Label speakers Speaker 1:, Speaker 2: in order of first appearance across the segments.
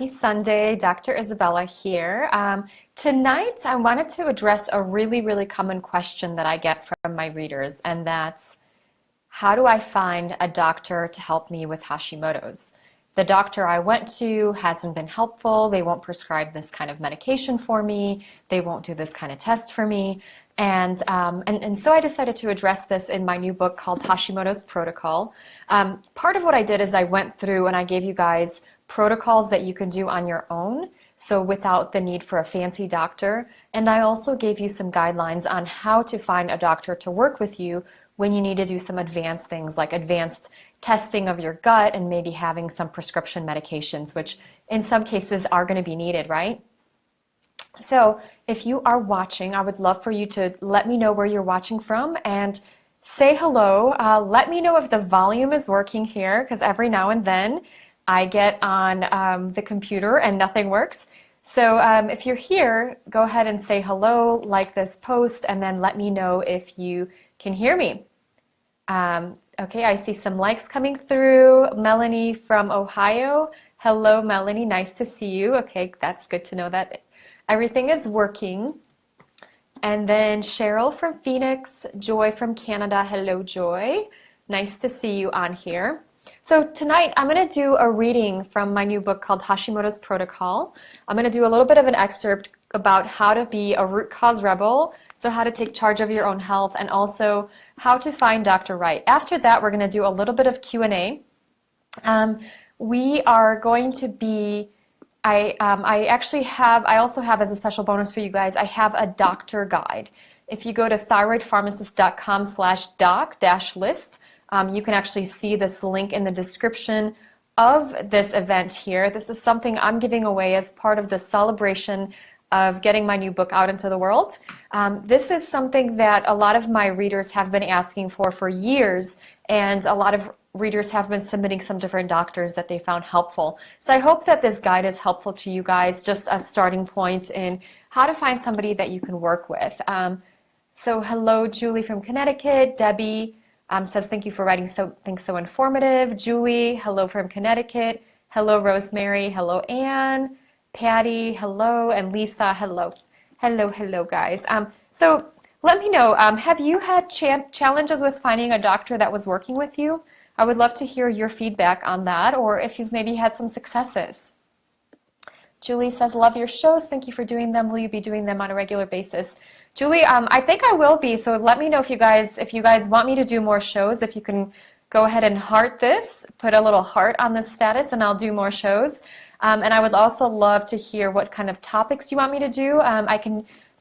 Speaker 1: Happy Sunday, Dr. Isabella here. Tonight, I wanted to address a really common question that I get from my readers, and that's, how do I find a doctor to help me with Hashimoto's? The doctor I went to hasn't been helpful. They won't prescribe this kind of medication for me. They won't do this kind of test for me. And so I decided to address this in my new book called Hashimoto's Protocol. Part of what I did is I went through and I gave you guys protocols that you can do on your own, so without the need for a fancy doctor. And I also gave you some guidelines on how to find a doctor to work with you when you need to do some advanced things like advanced testing of your gut and maybe having some prescription medications, which in some cases are going to be needed, right? So if you are watching, I would love for you to let me know where you're watching from and say hello. Let me know if the volume is working here, because every now and then I get on the computer and nothing works. So if you're here, go ahead and say hello, like this post, and then let me know if you can hear me. Okay, I see some likes coming through. Melanie from Ohio. Hello, Melanie. Nice to see you. Okay, that's good to know that everything is working. And then Cheryl from Phoenix. Joy from Canada. Hello, Joy. Nice to see you on here. So tonight I'm going to do a reading from my new book called Hashimoto's Protocol. I'm going to do a little bit of an excerpt about how to be a root cause rebel, so how to take charge of your own health, and also how to find Dr. Right. After that, we're going to do a little bit of Q&A. We are going to be, I also have as a special bonus for you guys, I have a doctor guide. If you go to thyroidpharmacist.com/doc-list, you can actually see this link in the description of this event here. This is something I'm giving away as part of the celebration of getting my new book out into the world. This is something that a lot of my readers have been asking for years, and a lot of readers have been submitting some different doctors that they found helpful. So I hope that this guide is helpful to you guys, just a starting point in how to find somebody that you can work with. So hello, Julie from Connecticut. Debbie says, thank you for writing things so informative. Julie, hello from Connecticut. Hello, Rosemary. Hello, Anne. Patty, hello. And Lisa, hello. Hello, guys. So let me know, have you had challenges with finding a doctor that was working with you? I would love to hear your feedback on that, or if you've maybe had some successes. Julie says, love your shows. Thank you for doing them. Will you be doing them on a regular basis? Julie, I think I will be, so let me know if you guys want me to do more shows. If you can go ahead and heart this, put a little heart on this status, and I'll do more shows. And I would also love to hear what kind of topics you want me to do.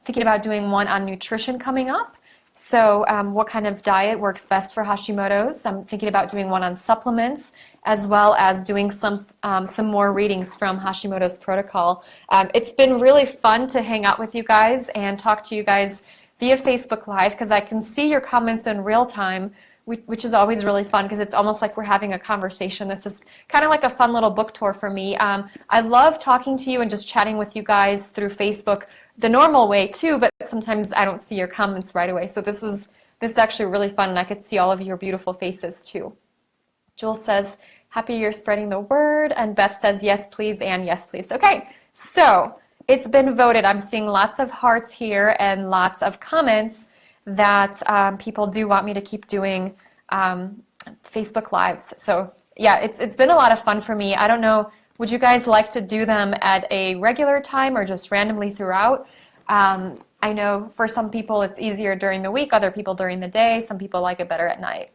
Speaker 1: Thinking about doing one on nutrition coming up. So what kind of diet works best for Hashimoto's? I'm thinking about doing one on supplements, as well as doing some more readings from Hashimoto's Protocol. It's been really fun to hang out with you guys and talk to you guys via Facebook Live, because I can see your comments in real time, which is always really fun, because it's almost like we're having a conversation. This is kind of like a fun little book tour for me. I love talking to you and just chatting with you guys through Facebook the normal way too, but sometimes I don't see your comments right away. So this is actually really fun, and I could see all of your beautiful faces too. Jules says, happy you're spreading the word, and Beth says, yes please, and yes please. Okay, so it's been voted. I'm seeing lots of hearts here and lots of comments that people do want me to keep doing Facebook Lives. So yeah, it's been a lot of fun for me. I don't know, would you guys like to do them at a regular time or just randomly throughout? I know for some people it's easier during the week, other people during the day, some people like it better at night.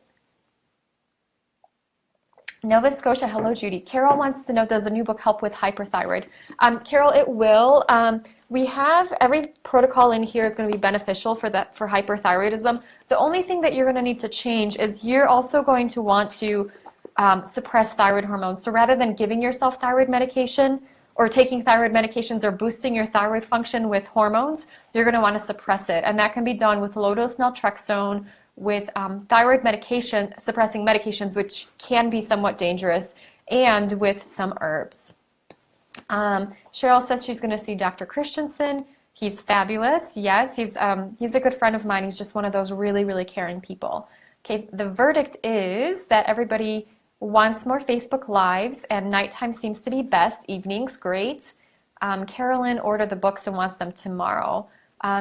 Speaker 1: Nova Scotia, hello Judy. Carol wants to know, does the new book help with hyperthyroid? Carol, it will. We have every protocol in here is going to be beneficial for hyperthyroidism. The only thing that you're going to need to change is you're also going to want to suppress thyroid hormones. So rather than giving yourself thyroid medication or taking thyroid medications or boosting your thyroid function with hormones, you're going to want to suppress it. And that can be done with low-dose naltrexone, with thyroid medication, suppressing medications, which can be somewhat dangerous, and with some herbs. Cheryl says she's going to see Dr. Christensen. He's fabulous. Yes, he's a good friend of mine. He's just one of those really caring people. Okay, the verdict is that everybody wants more Facebook Lives, and nighttime seems to be best. Evenings, great. Carolyn ordered the books and wants them tomorrow.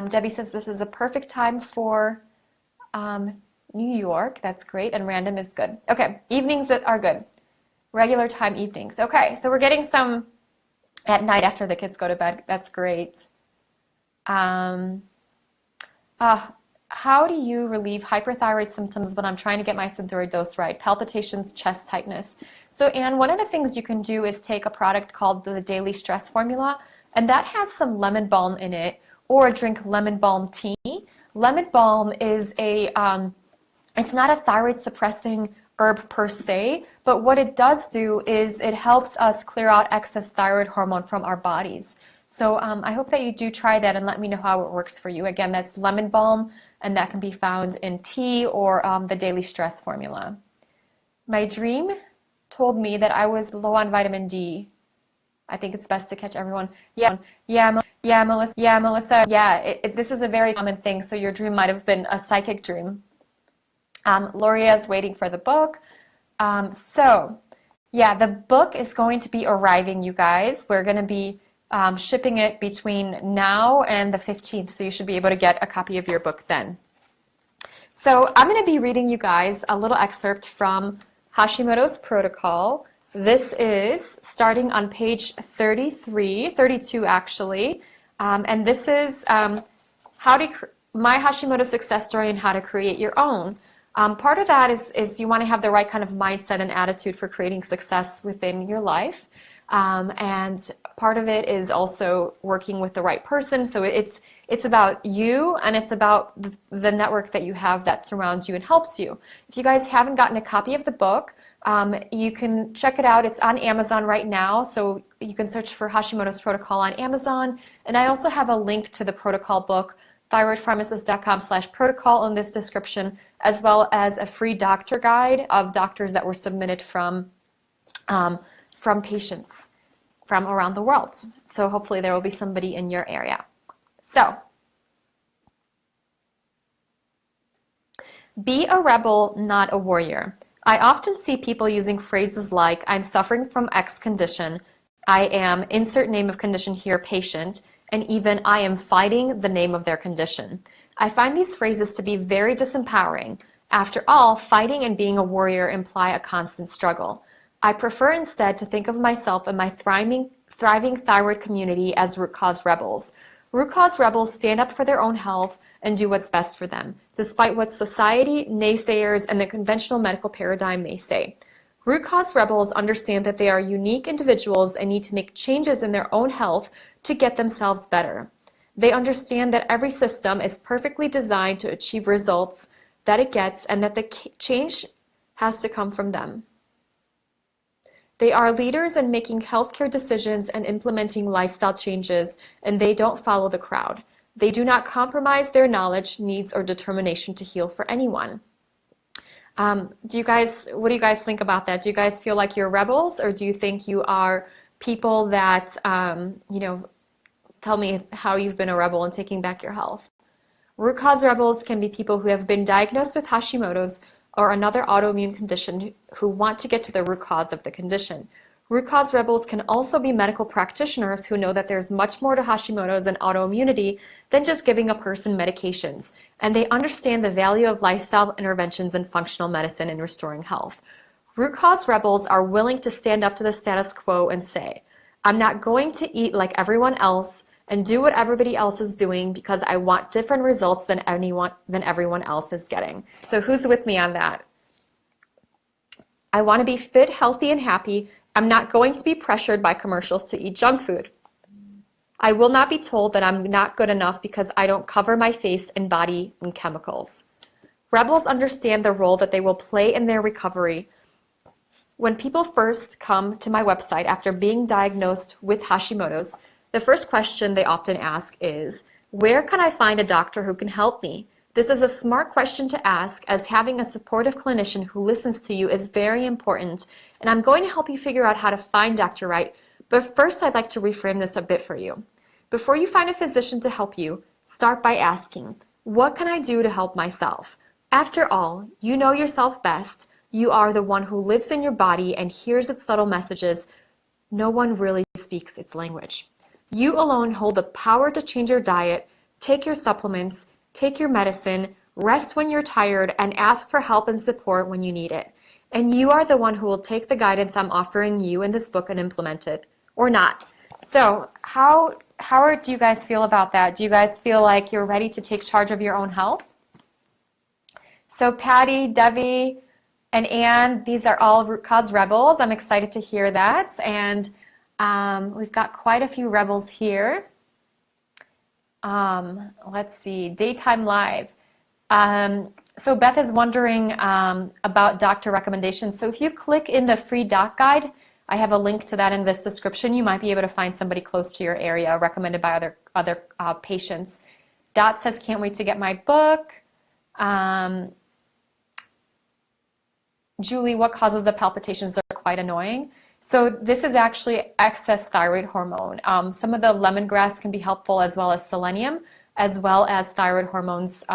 Speaker 1: Debbie says this is a perfect time for New York. That's great. And random is good. Okay, evenings are good. Regular time evenings. Okay, so we're getting some at night after the kids go to bed. That's great. How do you relieve hyperthyroid symptoms when I'm trying to get my Synthroid dose right? Palpitations, chest tightness. So Anne, one of the things you can do is take a product called the Daily Stress Formula, and that has some lemon balm in it, or drink lemon balm tea. Lemon balm is it's not a thyroid suppressing herb per se, but what it does do is it helps us clear out excess thyroid hormone from our bodies. So I hope that you do try that and let me know how it works for you. Again, that's lemon balm, and that can be found in tea or the Daily Stress Formula. My dream told me that I was low on vitamin D. I think it's best to catch everyone. Melissa. This is a very common thing, so your dream might have been a psychic dream. Loria is waiting for the book. The book is going to be arriving, you guys. We're going to be shipping it between now and the 15th, so you should be able to get a copy of your book then. So I'm going to be reading you guys a little excerpt from Hashimoto's Protocol. This is starting on page 32 actually, and this is my Hashimoto success story and how to create your own. Part of that is you want to have the right kind of mindset and attitude for creating success within your life. And part of it is also working with the right person. So it's about you, and it's about the network that you have that surrounds you and helps you. If you guys haven't gotten a copy of the book, you can check it out. It's on Amazon right now, so you can search for Hashimoto's Protocol on Amazon. And I also have a link to the protocol book, thyroidpharmacist.com/protocol, in this description, as well as a free doctor guide of doctors that were submitted from patients from around the world. So hopefully there will be somebody in your area. So, be a rebel, not a warrior. I often see people using phrases like, I'm suffering from X condition, I am, insert name of condition here, patient, and even I am fighting the name of their condition. I find these phrases to be very disempowering. After all, fighting and being a warrior imply a constant struggle. I prefer instead to think of myself and my thriving thyroid community as root cause rebels. Root cause rebels stand up for their own health and do what's best for them, despite what society, naysayers, and the conventional medical paradigm may say. Root cause rebels understand that they are unique individuals and need to make changes in their own health to get themselves better. They understand that every system is perfectly designed to achieve results that it gets, and that the change has to come from them. They are leaders in making healthcare decisions and implementing lifestyle changes, and they don't follow the crowd. They do not compromise their knowledge, needs, or determination to heal for anyone. What do you guys think about that? Do you guys feel like you're rebels, or do you think you are people that, tell me how you've been a rebel in taking back your health? Root cause rebels can be people who have been diagnosed with Hashimoto's or another autoimmune condition who want to get to the root cause of the condition. Root cause rebels can also be medical practitioners who know that there's much more to Hashimoto's and autoimmunity than just giving a person medications, and they understand the value of lifestyle interventions and functional medicine in restoring health. Root cause rebels are willing to stand up to the status quo and say, I'm not going to eat like everyone else and do what everybody else is doing because I want different results than everyone else is getting. So who's with me on that? I want to be fit, healthy, and happy. I'm not going to be pressured by commercials to eat junk food. I will not be told that I'm not good enough because I don't cover my face and body in chemicals. Rebels understand the role that they will play in their recovery. When people first come to my website after being diagnosed with Hashimoto's, the first question they often ask is, where can I find a doctor who can help me? This is a smart question to ask, as having a supportive clinician who listens to you is very important, and I'm going to help you figure out how to find Dr. Right, but first I'd like to reframe this a bit for you. Before you find a physician to help you, start by asking, what can I do to help myself? After all, you know yourself best. You are the one who lives in your body and hears its subtle messages. No one really speaks its language. You alone hold the power to change your diet, take your supplements, take your medicine, rest when you're tired, and ask for help and support when you need it. And you are the one who will take the guidance I'm offering you in this book and implement it, or not. So how do you guys feel about that? Do you guys feel like you're ready to take charge of your own health? So Patty, Debbie, and Anne, these are all root cause rebels. I'm excited to hear that. And we've got quite a few rebels here. Let's see, Daytime Live. So Beth is wondering about doctor recommendations. So if you click in the free doc guide, I have a link to that in this description. You might be able to find somebody close to your area recommended by other patients. Dot says, can't wait to get my book. Julie, what causes the palpitations? They're quite annoying. So this is actually excess thyroid hormone. Some of the lemongrass can be helpful, as well as selenium, as well as thyroid hormones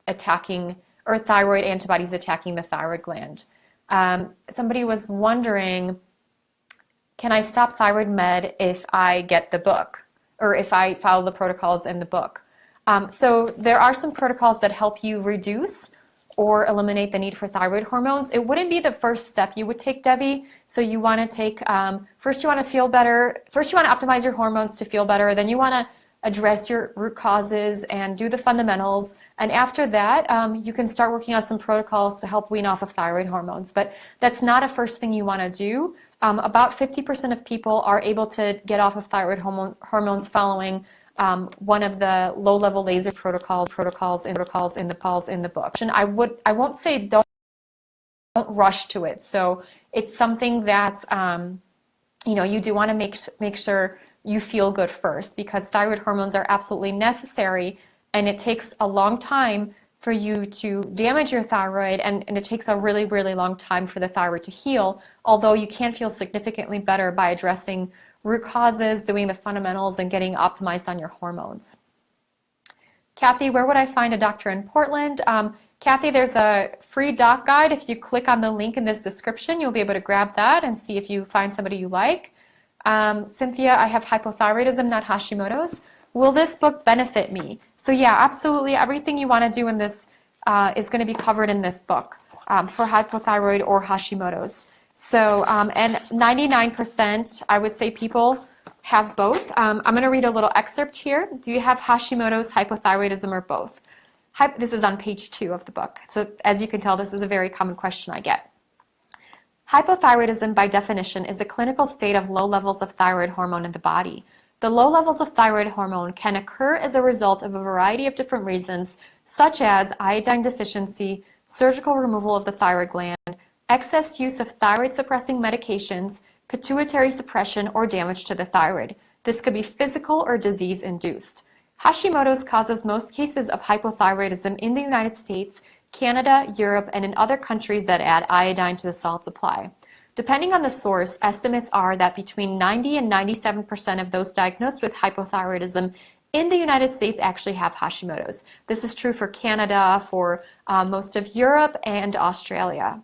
Speaker 1: attacking, or thyroid antibodies attacking the thyroid gland. Somebody was wondering, can I stop thyroid med if I get the book, or if I follow the protocols in the book? So there are some protocols that help you reduce or eliminate the need for thyroid hormones. It wouldn't be the first step you would take, Debbie. So you want to take, first you want to feel better. First you want to optimize your hormones to feel better. Then you want to address your root causes and do the fundamentals. And after that, you can start working on some protocols to help wean off of thyroid hormones. But that's not a first thing you want to do. About 50% of people are able to get off of thyroid hormones following one of the low-level laser protocols in the book. And I won't say don't rush to it. So it's something that you do want to make sure you feel good first, because thyroid hormones are absolutely necessary, and it takes a long time for you to damage your thyroid, and it takes a really, really long time for the thyroid to heal, although you can feel significantly better by addressing root causes, doing the fundamentals, and getting optimized on your hormones. Kathy, where would I find a doctor in Portland? Kathy, there's a free doc guide. If you click on the link in this description, you'll be able to grab that and see if you find somebody you like. Cynthia, I have hypothyroidism, not Hashimoto's. Will this book benefit me? So yeah, absolutely. Everything you want to do in this is going to be covered in this book for hypothyroid or Hashimoto's. So, and 99%, I would say, people have both. I'm going to read a little excerpt here. Do you have Hashimoto's, hypothyroidism, or both? This is on page 2 of the book. So as you can tell, this is a very common question I get. Hypothyroidism, by definition, is the clinical state of low levels of thyroid hormone in the body. The low levels of thyroid hormone can occur as a result of a variety of different reasons, such as iodine deficiency, surgical removal of the thyroid gland, excess use of thyroid-suppressing medications, pituitary suppression, or damage to the thyroid. This could be physical or disease-induced. Hashimoto's causes most cases of hypothyroidism in the United States, Canada, Europe, and in other countries that add iodine to the salt supply. Depending on the source, estimates are that between 90 and 97% of those diagnosed with hypothyroidism in the United States actually have Hashimoto's. This is true for Canada, for most of Europe and Australia,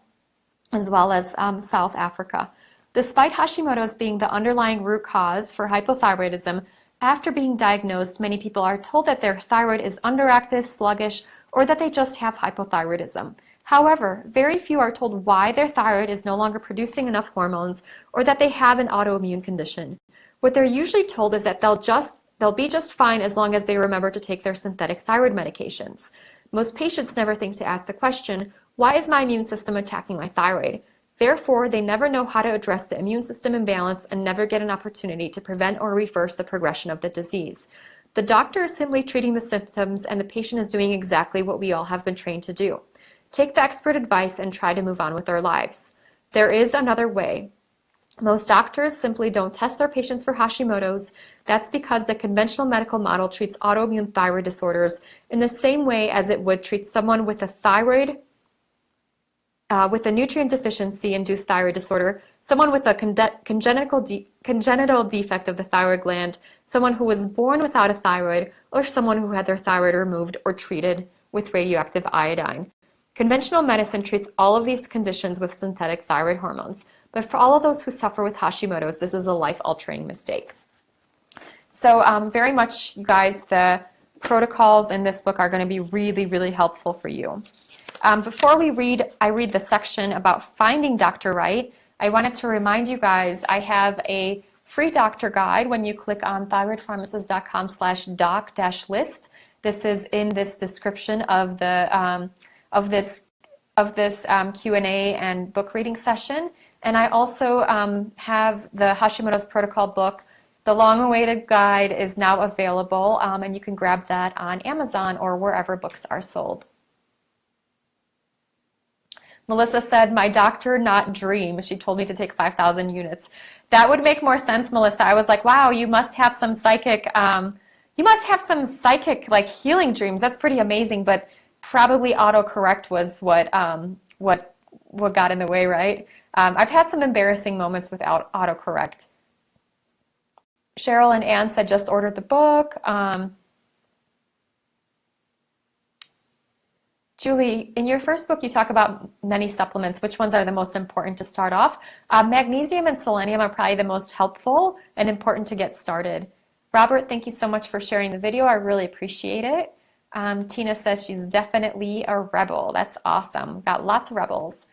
Speaker 1: as well as South Africa. Despite Hashimoto's being the underlying root cause for hypothyroidism, after being diagnosed, many people are told that their thyroid is underactive, sluggish, or that they just have hypothyroidism. However, very few are told why their thyroid is no longer producing enough hormones, or that they have an autoimmune condition. What they're usually told is that they'll be just fine as long as they remember to take their synthetic thyroid medications. Most patients never think to ask the question, why is my immune system attacking my thyroid? Therefore, they never know how to address the immune system imbalance and never get an opportunity to prevent or reverse the progression of the disease. The doctor is simply treating the symptoms, and the patient is doing exactly what we all have been trained to do. Take the expert advice and try to move on with their lives. There is another way. Most doctors simply don't test their patients for Hashimoto's. That's because the conventional medical model treats autoimmune thyroid disorders in the same way as it would treat someone with a nutrient deficiency-induced thyroid disorder, someone with a congenital defect of the thyroid gland, someone who was born without a thyroid, or someone who had their thyroid removed or treated with radioactive iodine. Conventional medicine treats all of these conditions with synthetic thyroid hormones, but for all of those who suffer with Hashimoto's, this is a life-altering mistake. So very much, you guys, the protocols in this book are going to be really, really helpful for you. Before I read the section about finding Dr. Right, I wanted to remind you guys I have a free doctor guide when you click on thyroidpharmacist.com/doc-list. This is in this description of the this Q&A and book reading session. And I also have the Hashimoto's Protocol book. The long-awaited guide is now available, and you can grab that on Amazon or wherever books are sold. Melissa said, my doctor, not dream. She told me to take 5,000 units. That would make more sense, Melissa. I was like, wow, you must have some psychic, like healing dreams. That's pretty amazing, but probably autocorrect was what got in the way, right? I've had some embarrassing moments without autocorrect. Cheryl and Ann said, just ordered the book. Julie, in your first book, you talk about many supplements. Which ones are the most important to start off? Magnesium and selenium are probably the most helpful and important to get started. Robert, thank you so much for sharing the video. I really appreciate it. Tina says she's definitely a rebel. That's awesome. We've got lots of rebels.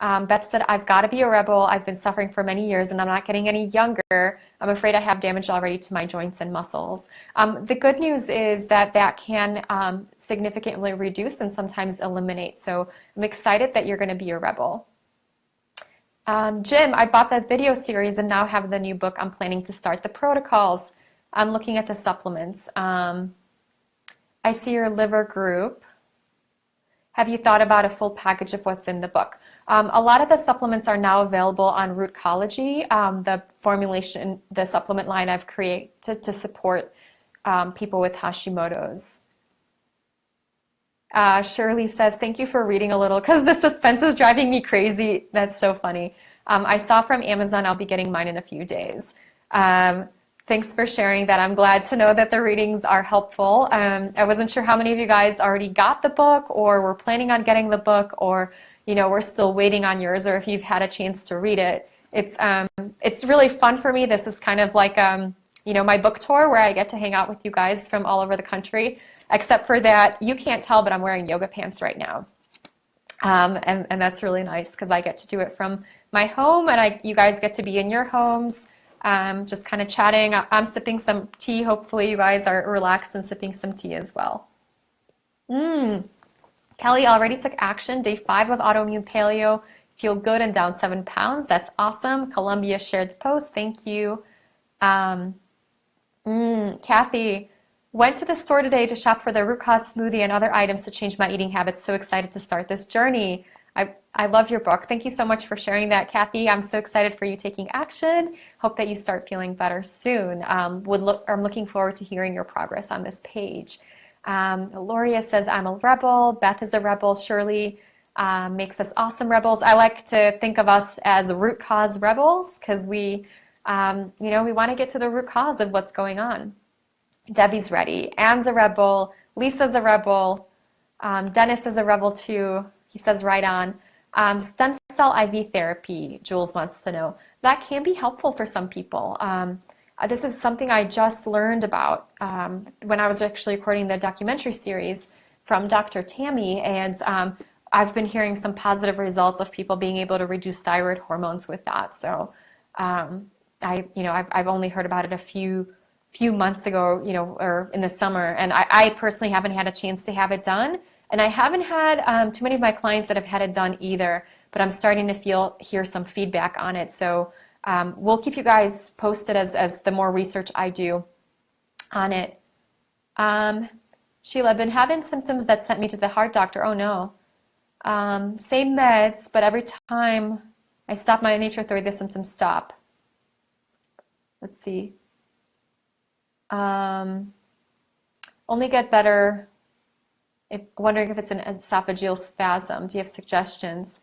Speaker 1: Beth said, I've got to be a rebel. I've been suffering for many years and I'm not getting any younger. I'm afraid I have damage already to my joints and muscles. The good news is that that can significantly reduce and sometimes eliminate. So I'm excited that you're going to be a rebel. Jim, I bought that video series and now have the new book. I'm planning to start the protocols. I'm looking at the supplements. I see your liver group. Have you thought about a full package of what's in the book? A lot of the supplements are now available on Rootcology, the formulation, the supplement line I've created to support people with Hashimoto's. Shirley says, thank you for reading a little because the suspense is driving me crazy. That's so funny. I saw from Amazon, I'll be getting mine in a few days. Thanks for sharing that. I'm glad to know that the readings are helpful. I wasn't sure how many of you guys already got the book or were planning on getting the book, or we're still waiting on yours, or if you've had a chance to read it. It's really fun for me. This is kind of like my book tour where I get to hang out with you guys from all over the country, except for that you can't tell, but I'm wearing yoga pants right now. And that's really nice because I get to do it from my home and you guys get to be in your homes. Just kind of chatting. I'm sipping some tea. Hopefully you guys are relaxed and sipping some tea as well. Kelly already took action. Day 5 of autoimmune paleo. Feel good and down 7 pounds. That's awesome. Columbia shared the post. Thank you. Kathy, went to the store today to shop for the root cause smoothie and other items to change my eating habits. So excited to start this journey. I love your book. Thank you so much for sharing that, Kathy. I'm so excited for you taking action. Hope that you start feeling better soon. I'm looking forward to hearing your progress on this page. Loria says, I'm a rebel. Beth is a rebel. Shirley makes us awesome rebels. I like to think of us as root cause rebels because we want to get to the root cause of what's going on. Debbie's ready. Anne's a rebel. Lisa's a rebel. Dennis is a rebel too. He says right on. Stem cell IV therapy, Jules wants to know. That can be helpful for some people. This is something I just learned about when I was actually recording the documentary series from Dr. Tammy, and I've been hearing some positive results of people being able to reduce thyroid hormones with that. So I've only heard about it a few months ago, or in the summer, and I personally haven't had a chance to have it done. And I haven't had too many of my clients that have had it done either, but I'm starting to hear some feedback on it. So we'll keep you guys posted as the more research I do on it. Sheila, I've been having symptoms that sent me to the heart doctor. Oh no. Same meds, but every time I stop my nature thyroid, the symptoms stop. Let's see. Only get better. Wondering if it's an esophageal spasm. Do you have suggestions?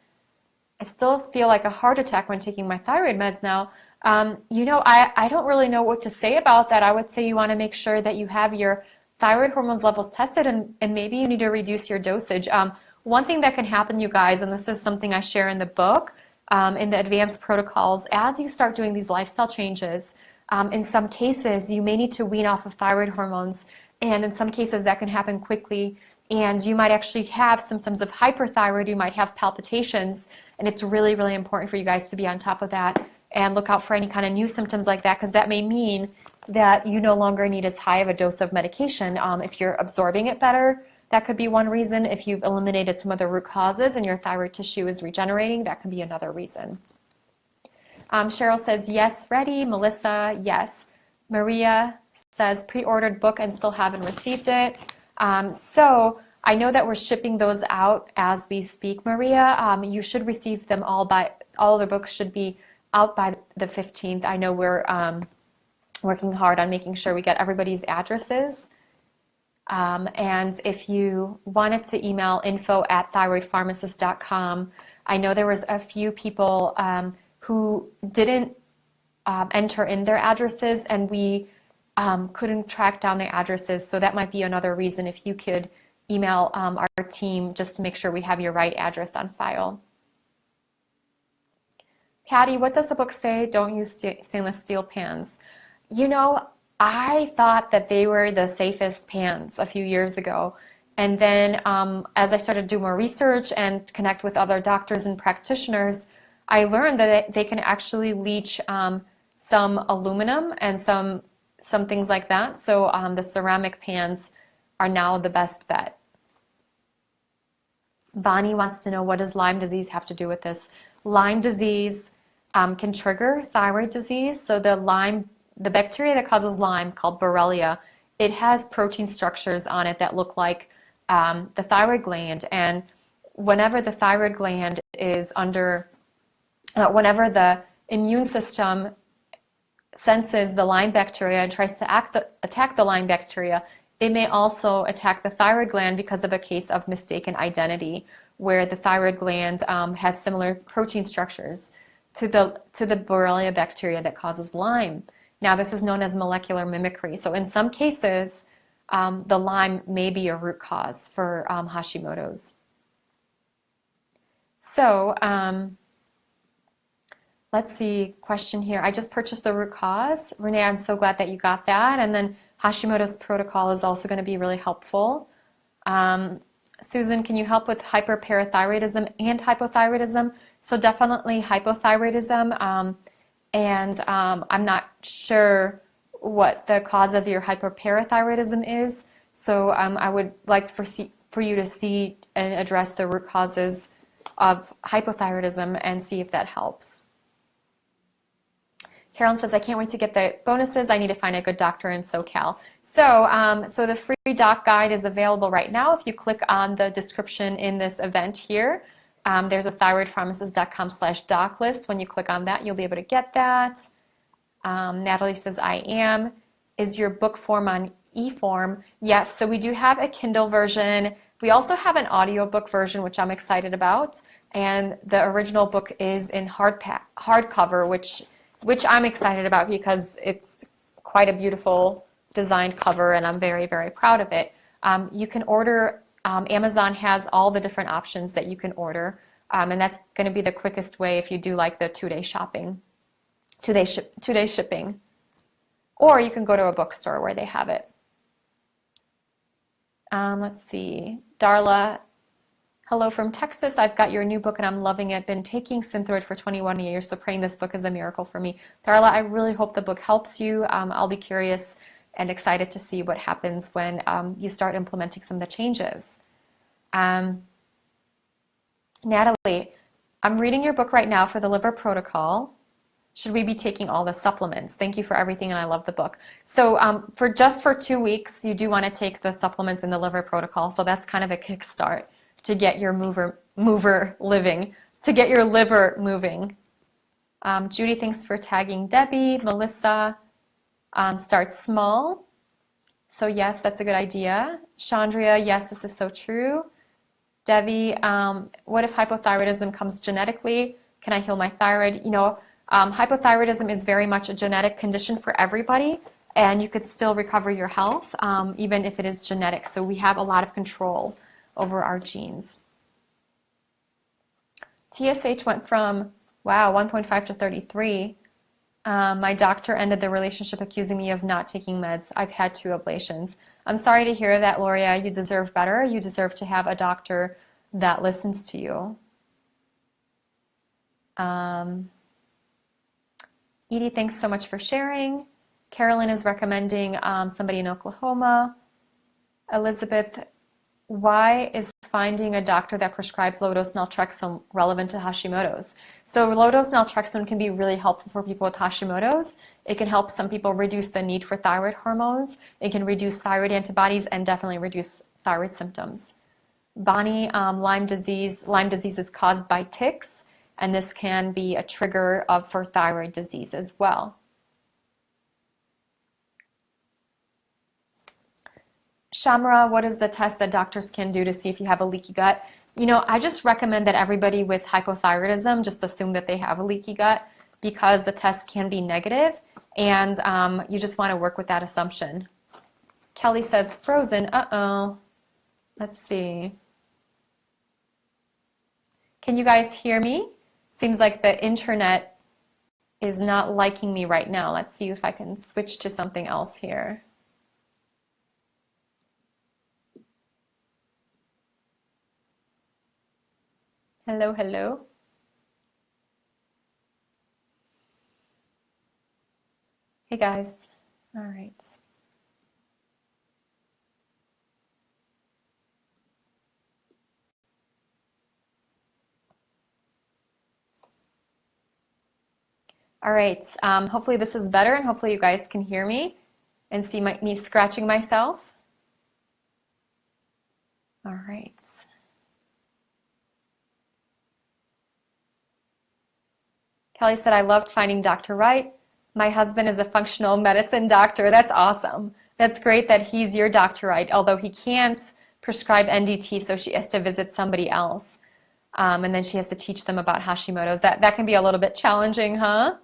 Speaker 1: I still feel like a heart attack when taking my thyroid meds now. I don't really know what to say about that. I would say you want to make sure that you have your thyroid hormones levels tested and maybe you need to reduce your dosage. One thing that can happen, you guys, and this is something I share in the book, in the advanced protocols, as you start doing these lifestyle changes, in some cases you may need to wean off of thyroid hormones, and in some cases that can happen quickly, and you might actually have symptoms of hyperthyroid, you might have palpitations, and it's really, really important for you guys to be on top of that and look out for any kind of new symptoms like that, because that may mean that you no longer need as high of a dose of medication. If you're absorbing it better, that could be one reason. If you've eliminated some of the root causes and your thyroid tissue is regenerating, that could be another reason. Cheryl says, yes, ready. Melissa, yes. Maria says, pre-ordered book and still haven't received it. So I know that we're shipping those out as we speak, Maria. You should receive them all the books should be out by the 15th. I know we're working hard on making sure we get everybody's addresses. And if you wanted to email info@thyroidpharmacist.com, I know there was a few people who didn't enter in their addresses, and we couldn't track down their addresses, so that might be another reason. If you could email our team just to make sure we have your right address on file. Patty, what does the book say? Don't use stainless steel pans. You know, I thought that they were the safest pans a few years ago. And then as I started to do more research and connect with other doctors and practitioners, I learned that they can actually leach some aluminum and some things like that. So the ceramic pans are now the best bet. Bonnie wants to know, what does Lyme disease have to do with this? Lyme disease can trigger thyroid disease. So the bacteria that causes Lyme, called Borrelia, it has protein structures on it that look like the thyroid gland. And whenever the thyroid gland is whenever the immune system senses the Lyme bacteria and tries to attack the Lyme bacteria, it may also attack the thyroid gland because of a case of mistaken identity, where the thyroid gland has similar protein structures to the Borrelia bacteria that causes Lyme. Now, this is known as molecular mimicry. So in some cases, the Lyme may be a root cause for Hashimoto's. So let's see, question here. I just purchased the root cause. Renee, I'm so glad that you got that. And then Hashimoto's protocol is also going to be really helpful. Susan, can you help with hyperparathyroidism and hypothyroidism? So definitely hypothyroidism. And I'm not sure what the cause of your hyperparathyroidism is. So I would like for you to see and address the root causes of hypothyroidism and see if that helps. Carolyn says, I can't wait to get the bonuses. I need to find a good doctor in SoCal. So the free doc guide is available right now. If you click on the description in this event here, there's a thyroidpharmacist.com/doc list. When you click on that, you'll be able to get that. Natalie says, I am. Is your book form on e-form? Yes, so we do have a Kindle version. We also have an audiobook version, which I'm excited about. And the original book is in hardcover, which I'm excited about because it's quite a beautiful designed cover, and I'm very, very proud of it. You can order, Amazon has all the different options that you can order, and that's going to be the quickest way if you do like the two-day shipping. Or you can go to a bookstore where they have it. Let's see, Darla, hello from Texas. I've got your new book and I'm loving it. Been taking Synthroid for 21 years, so praying this book is a miracle for me. Darla, I really hope the book helps you. I'll be curious and excited to see what happens when you start implementing some of the changes. Natalie, I'm reading your book right now for the liver protocol. Should we be taking all the supplements? Thank you for everything, and I love the book. So for 2 weeks, you do want to take the supplements in the liver protocol. So that's kind of a kickstart to get your liver moving. Judy, thanks for tagging Debbie. Melissa, start small. So yes, that's a good idea. Chandria, yes, this is so true. Debbie, what if hypothyroidism comes genetically? Can I heal my thyroid? You know, hypothyroidism is very much a genetic condition for everybody, and you could still recover your health even if it is genetic. So we have a lot of control over our genes. TSH went from, wow, 1.5 to 33. My doctor ended the relationship accusing me of not taking meds. I've had 2 ablations. I'm sorry to hear that, Gloria. You deserve better. You deserve to have a doctor that listens to you. Edie, thanks so much for sharing. Carolyn is recommending somebody in Oklahoma. Elizabeth, why is finding a doctor that prescribes low-dose naltrexone relevant to Hashimoto's? So low-dose naltrexone can be really helpful for people with Hashimoto's. It can help some people reduce the need for thyroid hormones. It can reduce thyroid antibodies and definitely reduce thyroid symptoms. Bonnie, Lyme disease is caused by ticks, and this can be a trigger for thyroid disease as well. Shamra, what is the test that doctors can do to see if you have a leaky gut? You know, I just recommend that everybody with hypothyroidism just assume that they have a leaky gut because the test can be negative, and you just want to work with that assumption. Kelly says frozen. Uh-oh. Let's see. Can you guys hear me? Seems like the internet is not liking me right now. Let's see if I can switch to something else here. Hello, hello. Hey guys. All right. All right. Hopefully this is better, and hopefully you guys can hear me and see me scratching myself. All right. Kelly said, I loved finding Dr. Wright. My husband is a functional medicine doctor. That's awesome. That's great that he's your Dr. Wright, although he can't prescribe NDT, so she has to visit somebody else. And then she has to teach them about Hashimoto's. That can be a little bit challenging, huh?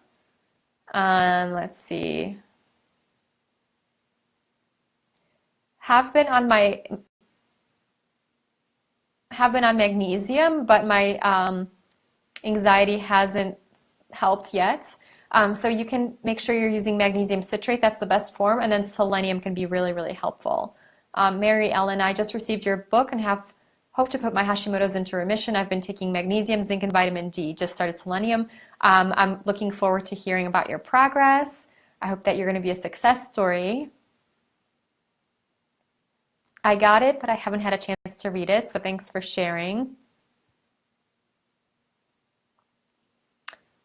Speaker 1: Let's see. Have been on magnesium, but my anxiety hasn't helped yet. So you can make sure you're using magnesium citrate. That's the best form. And then selenium can be really, really helpful. Mary Ellen, I just received your book and hope to put my Hashimoto's into remission. I've been taking magnesium, zinc, and vitamin D. Just started selenium. I'm looking forward to hearing about your progress. I hope that you're going to be a success story. I got it, but I haven't had a chance to read it, so thanks for sharing.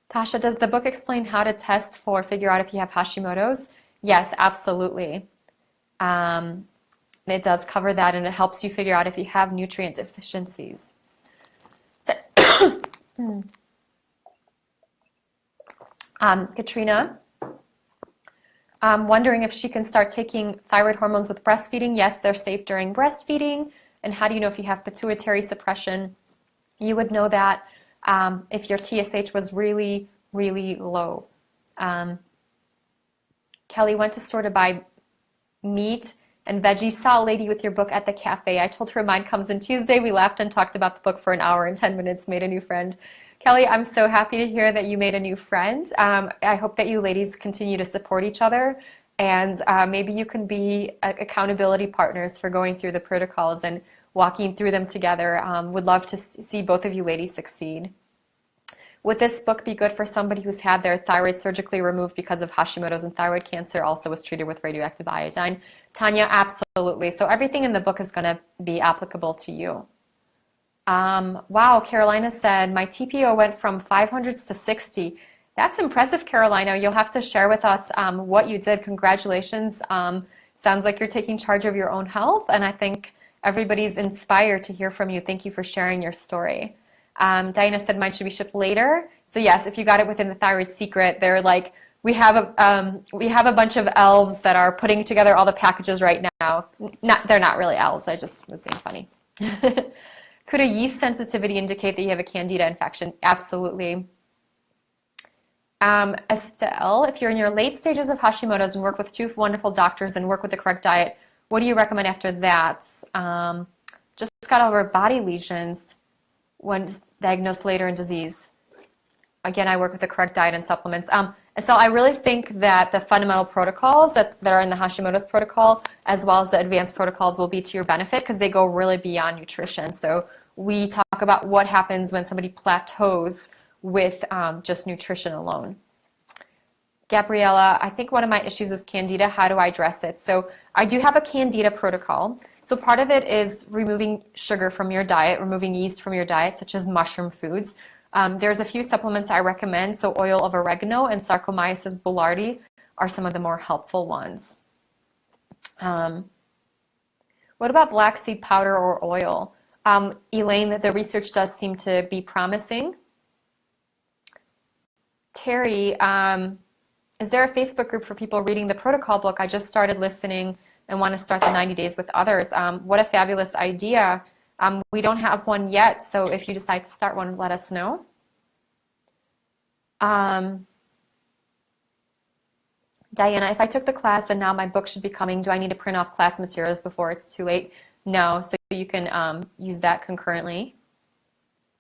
Speaker 1: Tasha, does the book explain how to figure out if you have Hashimoto's? Yes, absolutely. It does cover that, and it helps you figure out if you have nutrient deficiencies. Katrina, wondering if she can start taking thyroid hormones with breastfeeding. Yes, they're safe during breastfeeding. And how do you know if you have pituitary suppression? You would know that if your TSH was really, really low. Kelly went to store to buy meat and veggies. Saw a lady with your book at the cafe. I told her mine comes in Tuesday. We laughed and talked about the book for an hour and 10 minutes, made a new friend. Kelly, I'm so happy to hear that you made a new friend. I hope that you ladies continue to support each other, and maybe you can be accountability partners for going through the protocols and walking through them together. Would love to see both of you ladies succeed. Would this book be good for somebody who's had their thyroid surgically removed because of Hashimoto's and thyroid cancer, also was treated with radioactive iodine? Tanya, absolutely. So everything in the book is going to be applicable to you. Wow, Carolina said, my TPO went from 500s to 60. That's impressive, Carolina. You'll have to share with us what you did. Congratulations. Sounds like you're taking charge of your own health, and I think everybody's inspired to hear from you. Thank you for sharing your story. Diana said mine should be shipped later. So yes, if you got it within the Thyroid Secret, they're like, we have a bunch of elves that are putting together all the packages right now. They're not really elves. I just was being funny. Could a yeast sensitivity indicate that you have a Candida infection? Absolutely. Estelle, if you're in your late stages of Hashimoto's and work with 2 wonderful doctors and work with the correct diet, what do you recommend after that? Just got over body lesions. when diagnosed later in disease. Again, I work with the correct diet and supplements. So I really think that the fundamental protocols that are in the Hashimoto's protocol, as well as the advanced protocols, will be to your benefit because they go really beyond nutrition. So we talk about what happens when somebody plateaus with just nutrition alone. Gabriella, I think one of my issues is Candida. How do I address it? So I do have a Candida protocol. So part of it is removing sugar from your diet, removing yeast from your diet, such as mushroom foods. There's a few supplements I recommend. So oil of oregano and Saccharomyces boulardii are some of the more helpful ones. What about black seed powder or oil? Elaine, the research does seem to be promising. Terry, is there a Facebook group for people reading the protocol book? I just started listening and want to start the 90 days with others. What a fabulous idea. We don't have one yet, so if you decide to start one, let us know. Diana, if I took the class and now my book should be coming, do I need to print off class materials before it's too late? No, so you can use that concurrently.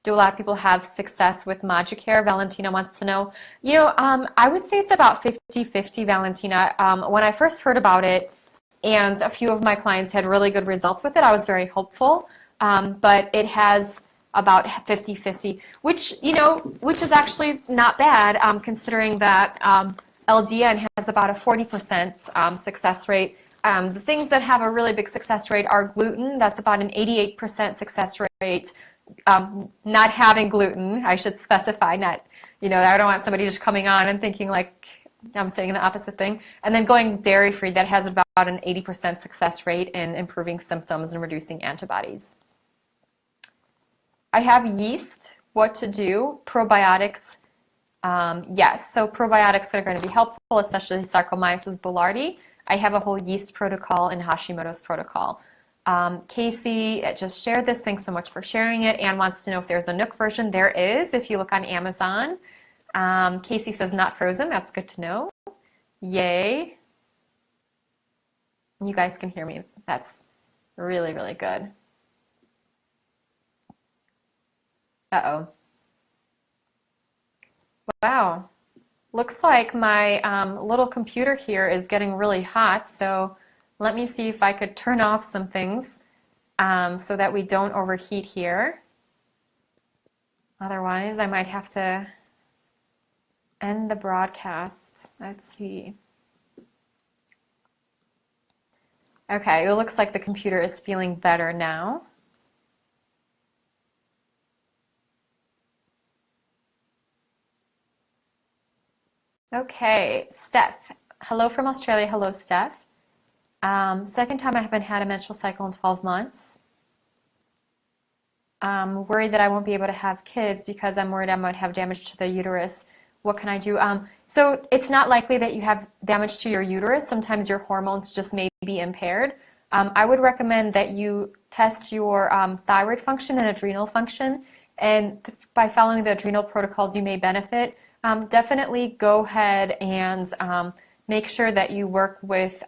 Speaker 1: Do a lot of people have success with Moducare? Valentina wants to know. You know, I would say it's about 50-50, Valentina. When I first heard about it, and a few of my clients had really good results with it, I was very hopeful. But it has about 50-50, which is actually not bad, considering that LDN has about a 40% success rate. The things that have a really big success rate are gluten. That's about an 88% success rate. Not having gluten, I should specify, not, I don't want somebody just coming on and thinking like I'm saying the opposite thing. And then going dairy-free, that has about an 80% success rate in improving symptoms and reducing antibodies. I have yeast, what to do, probiotics, yes, so probiotics are going to be helpful, especially Saccharomyces boulardii. I have a whole yeast protocol in Hashimoto's protocol. Casey just shared this. Thanks so much for sharing it. Anne wants to know if there's a Nook version. There is, if you look on Amazon. Casey says not frozen. That's good to know. Yay. You guys can hear me. That's really, really good. Uh-oh. Wow. Looks like my little computer here is getting really hot, so let me see if I could turn off some things so that we don't overheat here. Otherwise, I might have to end the broadcast. Let's see. Okay, it looks like the computer is feeling better now. Okay, Steph. Hello from Australia. Hello, Steph. Second time I haven't had a menstrual cycle in 12 months. I'm worried that I won't be able to have kids because I'm worried I might have damage to the uterus. What can I do? So it's not likely that you have damage to your uterus. Sometimes your hormones just may be impaired. I would recommend that you test your thyroid function and adrenal function, and by following the adrenal protocols you may benefit. Definitely go ahead and make sure that you work with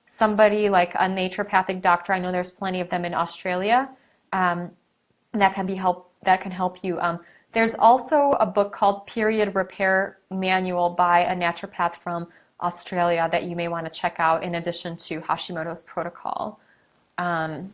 Speaker 1: somebody like a naturopathic doctor. I know there's plenty of them in Australia. That can help you. There's also a book called Period Repair Manual by a naturopath from Australia that you may want to check out in addition to Hashimoto's protocol. I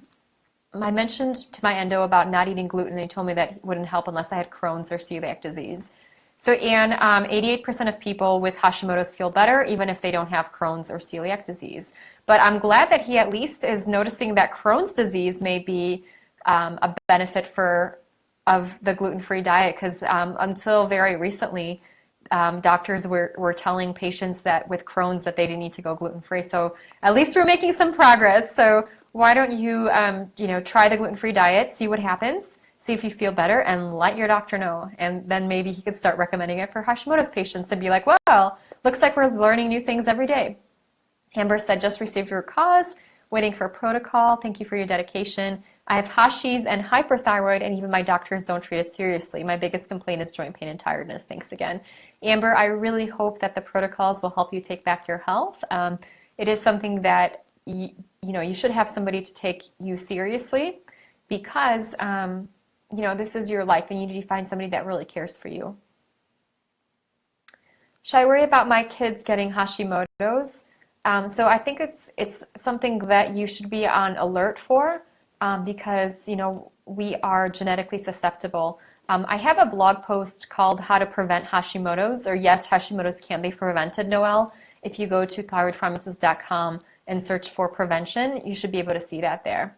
Speaker 1: mentioned to my endo about not eating gluten, and he told me that it wouldn't help unless I had Crohn's or celiac disease. So Anne, 88% of people with Hashimoto's feel better even if they don't have Crohn's or celiac disease. But I'm glad that he at least is noticing that Crohn's disease may be a benefit of the gluten-free diet, because until very recently, doctors were telling patients that with Crohn's that they didn't need to go gluten-free. So at least we're making some progress. So why don't you, try the gluten-free diet, see what happens, see if you feel better, and let your doctor know. And then maybe he could start recommending it for Hashimoto's patients and be like, well, looks like we're learning new things every day. Amber said, just received your cause, waiting for a protocol. Thank you for your dedication. I have Hashis and hyperthyroid, and even my doctors don't treat it seriously. My biggest complaint is joint pain and tiredness. Thanks again. Amber, I really hope that the protocols will help you take back your health. It is something that you should have somebody to take you seriously, because you know, this is your life and you need to find somebody that really cares for you. Should I worry about my kids getting Hashimoto's? So I think it's something that you should be on alert for, because, you know, we are genetically susceptible. I have a blog post called How to Prevent Hashimoto's, or Yes, Hashimoto's Can Be Prevented, Noelle. If you go to thyroidpharmacist.com and search for prevention, you should be able to see that there.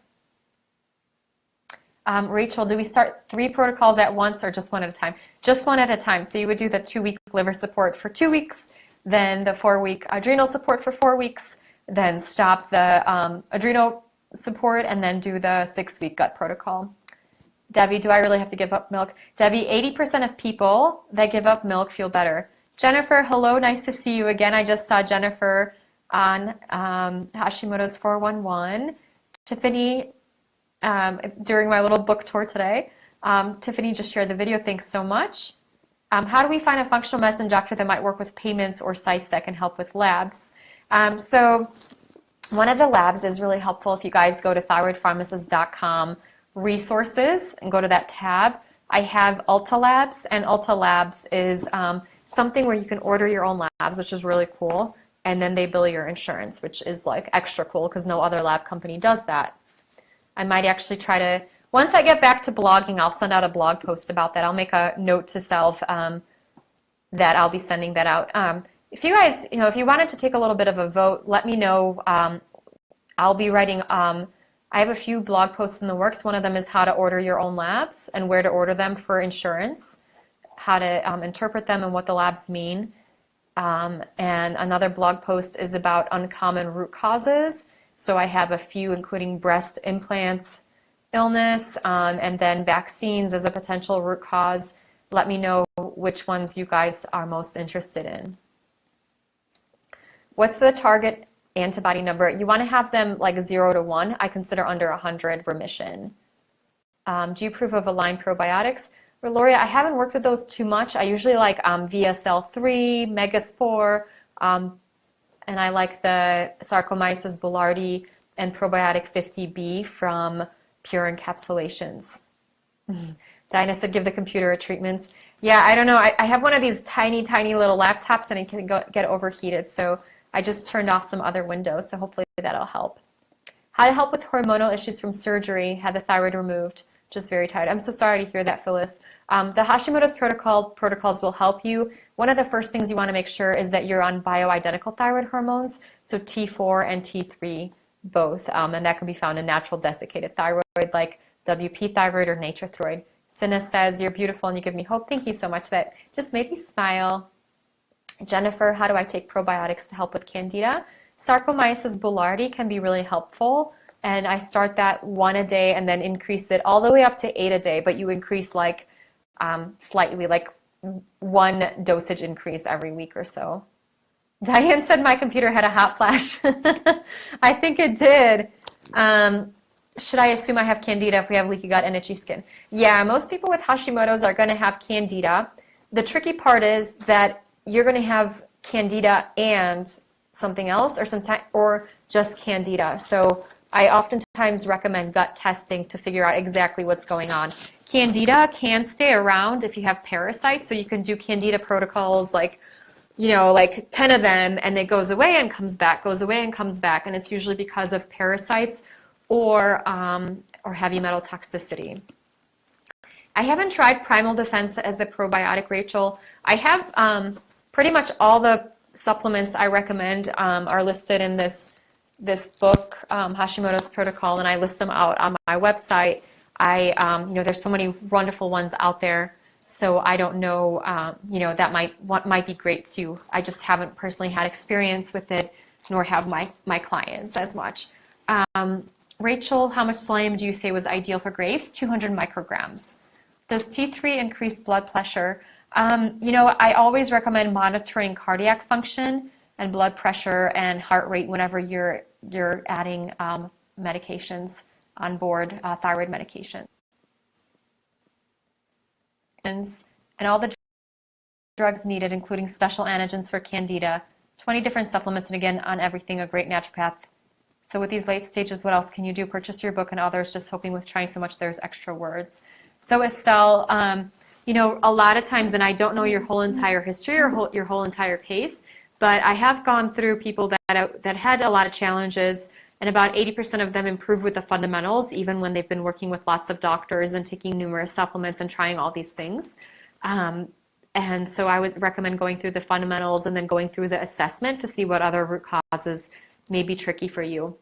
Speaker 1: Rachel, do we start 3 protocols at once or just one at a time? Just one at a time. So you would do the 2-week liver support for 2 weeks, then the 4-week adrenal support for 4 weeks, then stop the adrenal support, and then do the 6-week gut protocol. Debbie, do I really have to give up milk? Debbie, 80% of people that give up milk feel better. Jennifer, hello, nice to see you again. I just saw Jennifer on Hashimoto's 411. Tiffany, during my little book tour today, Tiffany just shared the video. Thanks so much. How do we find a functional medicine doctor that might work with payments or sites that can help with labs? So one of the labs is really helpful if you guys go to thyroidpharmacist.com resources and go to that tab. I have Ulta Labs, and Ulta Labs is something where you can order your own labs, which is really cool, and then they bill your insurance, which is like extra cool because no other lab company does that. I might actually try to, once I get back to blogging, I'll send out a blog post about that. I'll make a note to self that I'll be sending that out. If you guys, you know, if you wanted to take a little bit of a vote, let me know. I'll be writing, I have a few blog posts in the works. One of them is how to order your own labs and where to order them for insurance, how to interpret them and what the labs mean. And another blog post is about uncommon root causes. So I have a few, including breast implants, illness, and then vaccines as a potential root cause. Let me know which ones you guys are most interested in. What's the target antibody number? You want to have them like 0 to 1. I consider under 100 remission. Do you approve of Align probiotics? Gloria, I haven't worked with those too much. I usually like VSL3, Megaspore, and I like the Saccharomyces boulardii and Probiotic 50B from Pure Encapsulations. Dinah said, give the computer a treatment. Yeah, I don't know. I have one of these tiny, tiny little laptops and it can get overheated. So I just turned off some other windows. So hopefully that'll help. How to help with hormonal issues from surgery. Had the thyroid removed. Just very tired. I'm so sorry to hear that, Phyllis. The Hashimoto's protocols will help you. One of the first things you want to make sure is that you're on bioidentical thyroid hormones, so T4 and T3 both, and that can be found in natural desiccated thyroid like WP thyroid or Nature-Throid. Cinna says, you're beautiful and you give me hope. Thank you so much. That just made me smile. Jennifer, how do I take probiotics to help with Candida? Saccharomyces boulardii can be really helpful. And I start that 1 a day and then increase it all the way up to 8 a day, but you increase like slightly, like 1 dosage increase every week or so. Diane said my computer had a hot flash. I think it did. Should I assume I have Candida if we have leaky gut and itchy skin? Yeah, most people with Hashimoto's are going to have Candida. The tricky part is that you're going to have Candida and something else, or just Candida. So I oftentimes recommend gut testing to figure out exactly what's going on. Candida can stay around if you have parasites, so you can do Candida protocols like, you know, like 10 of them, and it goes away and comes back, goes away and comes back, and it's usually because of parasites or heavy metal toxicity. I haven't tried Primal Defense as the probiotic, Rachel. I have pretty much all the supplements I recommend are listed in this book, Hashimoto's Protocol, and I list them out on my website. You know, there's so many wonderful ones out there, so I don't know, you know, that might be great too. I just haven't personally had experience with it, nor have my clients as much. Rachel, how much selenium do you say was ideal for Graves? 200 micrograms. Does T3 increase blood pressure? You know, I always recommend monitoring cardiac function and blood pressure and heart rate whenever you're adding medications on board, thyroid medication. And all the drugs needed, including special antigens for Candida, 20 different supplements, and again, on everything, a great naturopath. So with these late stages, what else can you do? Purchase your book and others, just hoping with trying so much there's extra words. So Estelle, you know, a lot of times, and I don't know your whole entire history or your whole entire case, but I have gone through people that had a lot of challenges, and about 80% of them improve with the fundamentals, even when they've been working with lots of doctors and taking numerous supplements and trying all these things. And so I would recommend going through the fundamentals and then going through the assessment to see what other root causes may be tricky for you.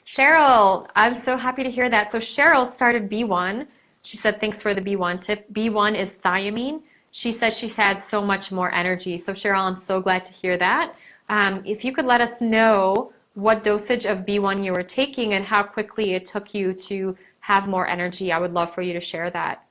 Speaker 1: Cheryl, I'm so happy to hear that. So Cheryl started B1. She said, thanks for the B1 tip. B1 is thiamine. She says she has so much more energy. So Cheryl, I'm so glad to hear that. If you could let us know what dosage of B1 you were taking and how quickly it took you to have more energy, I would love for you to share that.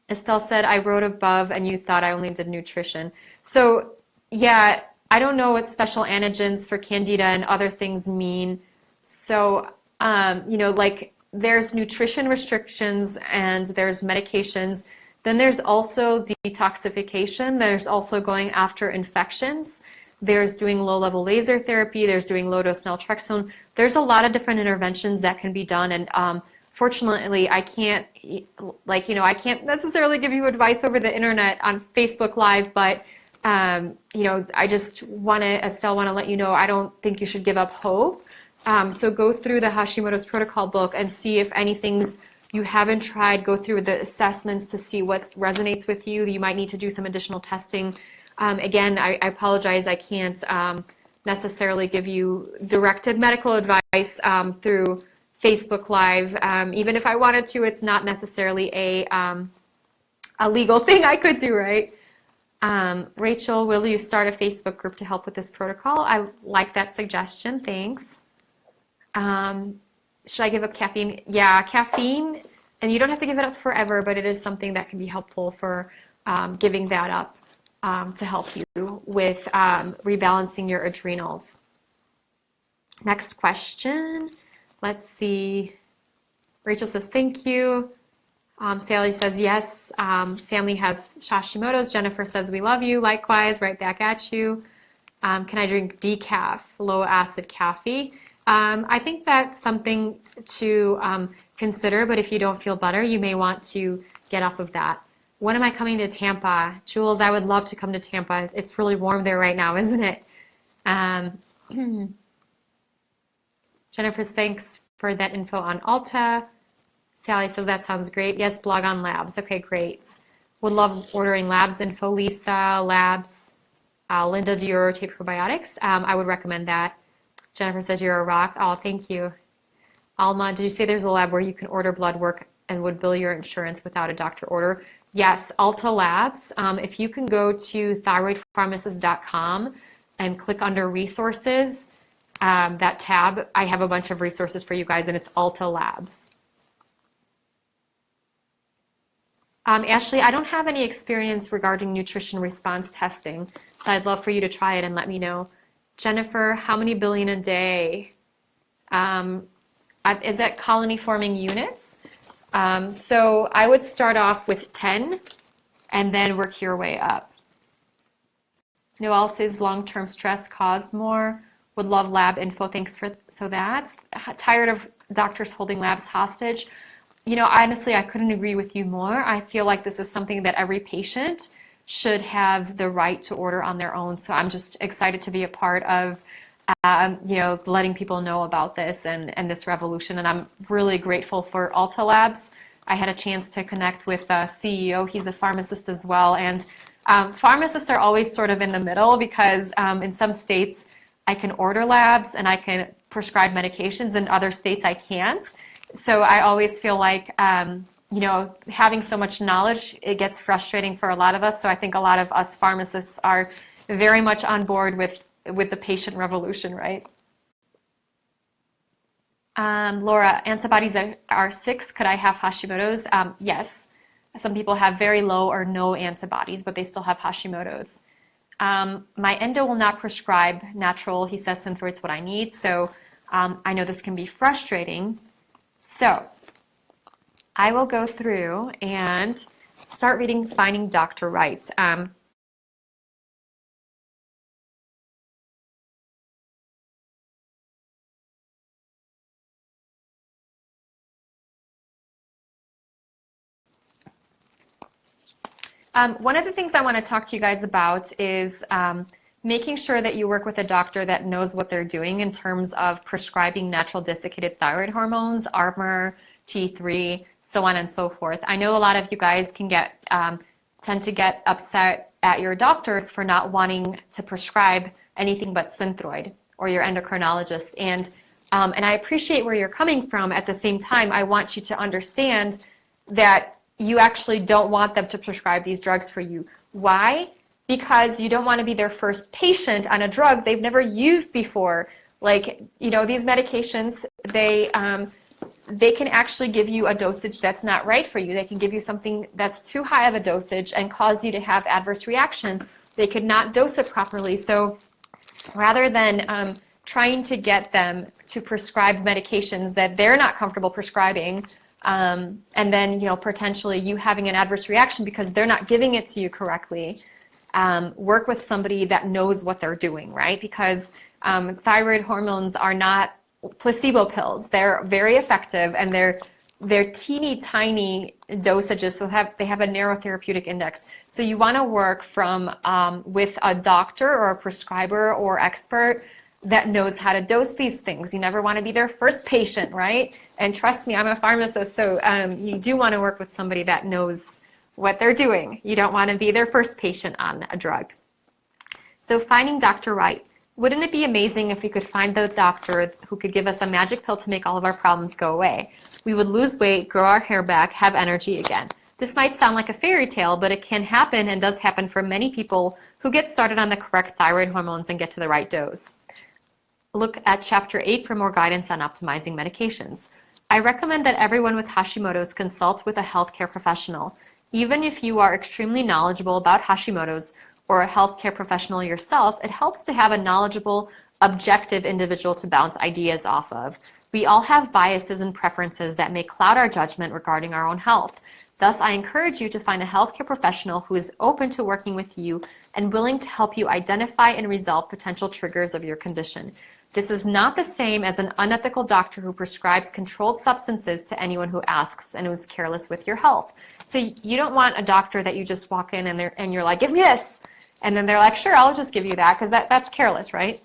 Speaker 1: Estelle said, I wrote above and you thought I only did nutrition. So yeah, I don't know what special antigens for Candida and other things mean. So, you know, like there's nutrition restrictions and there's medications. Then there's also detoxification. There's also going after infections. There's doing low-level laser therapy. There's doing low-dose naltrexone. There's a lot of different interventions that can be done. And fortunately, I can't, like, you know, I can't necessarily give you advice over the internet on Facebook Live, but, you know, I just want to, Estelle, want to let you know, I don't think you should give up hope. So go through the Hashimoto's Protocol book and see if anything's you haven't tried, go through the assessments to see what resonates with you. You might need to do some additional testing. Again, I apologize, I can't necessarily give you directed medical advice through Facebook Live. Even if I wanted to, it's not necessarily a legal thing I could do, right? Rachel, will you start a Facebook group to help with this protocol? I like that suggestion, thanks. Should I give up caffeine? Yeah, caffeine, and you don't have to give it up forever, but it is something that can be helpful for giving that up to help you with rebalancing your adrenals. Next question. Let's see. Rachel says, thank you. Sally says, yes. Family has Hashimoto's. Jennifer says, we love you. Likewise, right back at you. Can I drink decaf, low acid caffeine? I think that's something to consider, but if you don't feel better, you may want to get off of that. When am I coming to Tampa? Jules, I would love to come to Tampa. It's really warm there right now, isn't it? Jennifer, thanks for that info on Ulta. Sally says, that sounds great. Yes, blog on labs. Okay, great. Would love ordering labs info. Lisa, labs. Linda, do you rotate probiotics? I would recommend that. Jennifer says, you're a rock. Oh, thank you. Alma, did you say there's a lab where you can order blood work and would bill your insurance without a doctor order? Yes, Ulta Labs. If you can go to thyroidpharmacist.com and click under resources, that tab, I have a bunch of resources for you guys, and it's Ulta Labs. Ashley, I don't have any experience regarding nutrition response testing, so I'd love for you to try it and let me know. Jennifer, how many billion a day? Is that colony forming units? So I would start off with 10 and then work your way up. Noel says long-term stress caused more. Would love lab info. Thanks for that. Tired of doctors holding labs hostage. You know, honestly, I couldn't agree with you more. I feel like this is something that every patient should have the right to order on their own. So I'm just excited to be a part of, you know, letting people know about this and this revolution. And I'm really grateful for Ulta Labs. I had a chance to connect with the CEO. He's a pharmacist as well. And pharmacists are always sort of in the middle because in some states I can order labs and I can prescribe medications. In other states I can't. So I always feel like, you know, having so much knowledge, it gets frustrating for a lot of us. So I think a lot of us pharmacists are very much on board with the patient revolution, right? Laura, antibodies are 6. Could I have Hashimoto's? Yes. Some people have very low or no antibodies, but they still have Hashimoto's. My endo will not prescribe natural, he says, Synthroid's what I need. So I know this can be frustrating. So I will go through and start reading Finding Dr. Right. One of the things I want to talk to you guys about is making sure that you work with a doctor that knows what they're doing in terms of prescribing natural desiccated thyroid hormones, Armour, T3, so on and so forth. I know a lot of you guys can tend to get upset at your doctors for not wanting to prescribe anything but Synthroid, or your endocrinologist. And I appreciate where you're coming from. At the same time, I want you to understand that you actually don't want them to prescribe these drugs for you. Why? Because you don't want to be their first patient on a drug they've never used before. Like, you know, these medications, they can actually give you a dosage that's not right for you. They can give you something that's too high of a dosage and cause you to have adverse reaction. They could not dose it properly. So rather than trying to get them to prescribe medications that they're not comfortable prescribing, and then, you know, potentially you having an adverse reaction because they're not giving it to you correctly, work with somebody that knows what they're doing, right? Because thyroid hormones are not placebo pills. They're very effective, and they're teeny tiny dosages, so they have a narrow therapeutic index. So you want to work with a doctor or a prescriber or expert that knows how to dose these things. You never want to be their first patient, right? And trust me, I'm a pharmacist, so you do want to work with somebody that knows what they're doing. You don't want to be their first patient on a drug. So finding Dr. Right. Wouldn't it be amazing if we could find the doctor who could give us a magic pill to make all of our problems go away? We would lose weight, grow our hair back, have energy again. This might sound like a fairy tale, but it can happen and does happen for many people who get started on the correct thyroid hormones and get to the right dose. Look at Chapter 8 for more guidance on optimizing medications. I recommend that everyone with Hashimoto's consult with a healthcare professional. Even if you are extremely knowledgeable about Hashimoto's or a healthcare professional yourself, it helps to have a knowledgeable, objective individual to bounce ideas off of. We all have biases and preferences that may cloud our judgment regarding our own health. Thus, I encourage you to find a healthcare professional who is open to working with you and willing to help you identify and resolve potential triggers of your condition. This is not the same as an unethical doctor who prescribes controlled substances to anyone who asks and who's careless with your health. So you don't want a doctor that you just walk in and you're like, give me this. And then they're like, sure, I'll just give you that, because that's careless, right?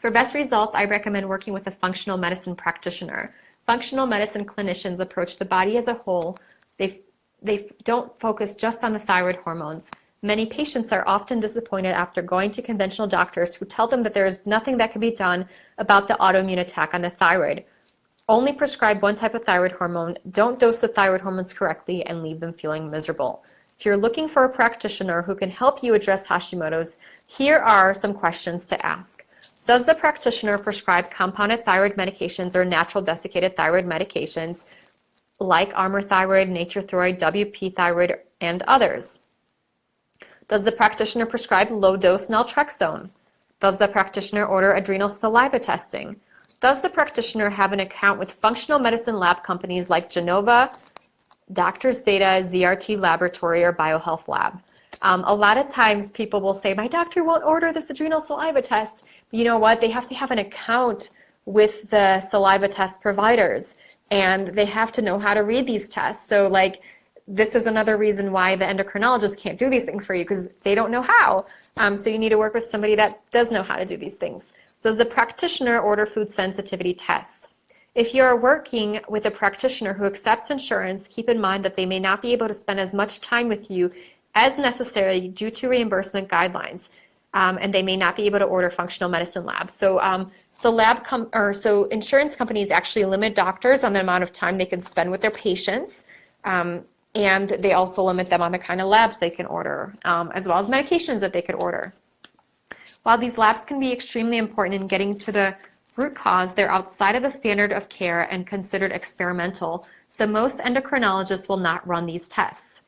Speaker 1: For best results, I recommend working with a functional medicine practitioner. Functional medicine clinicians approach the body as a whole. They don't focus just on the thyroid hormones. Many patients are often disappointed after going to conventional doctors who tell them that there is nothing that can be done about the autoimmune attack on the thyroid. Only prescribe one type of thyroid hormone, don't dose the thyroid hormones correctly, and leave them feeling miserable. If you're looking for a practitioner who can help you address Hashimoto's, here are some questions to ask. Does the practitioner prescribe compounded thyroid medications or natural desiccated thyroid medications like Armour Thyroid, Nature Thyroid, WP Thyroid, and others? Does the practitioner prescribe low-dose naltrexone? Does the practitioner order adrenal saliva testing? Does the practitioner have an account with functional medicine lab companies like Genova, Doctors Data, ZRT Laboratory, or BioHealth Lab? A lot of times people will say, my doctor won't order this adrenal saliva test. But you know what? They have to have an account with the saliva test providers, and they have to know how to read these tests. So like, this is another reason why the endocrinologist can't do these things for you, because they don't know how. So you need to work with somebody that does know how to do these things. Does the practitioner order food sensitivity tests? If you are working with a practitioner who accepts insurance, keep in mind that they may not be able to spend as much time with you as necessary due to reimbursement guidelines, and they may not be able to order functional medicine labs. So, so insurance companies actually limit doctors on the amount of time they can spend with their patients. And they also limit them on the kind of labs they can order, as well as medications that they could order. While these labs can be extremely important in getting to the root cause, they're outside of the standard of care and considered experimental, so most endocrinologists will not run these tests.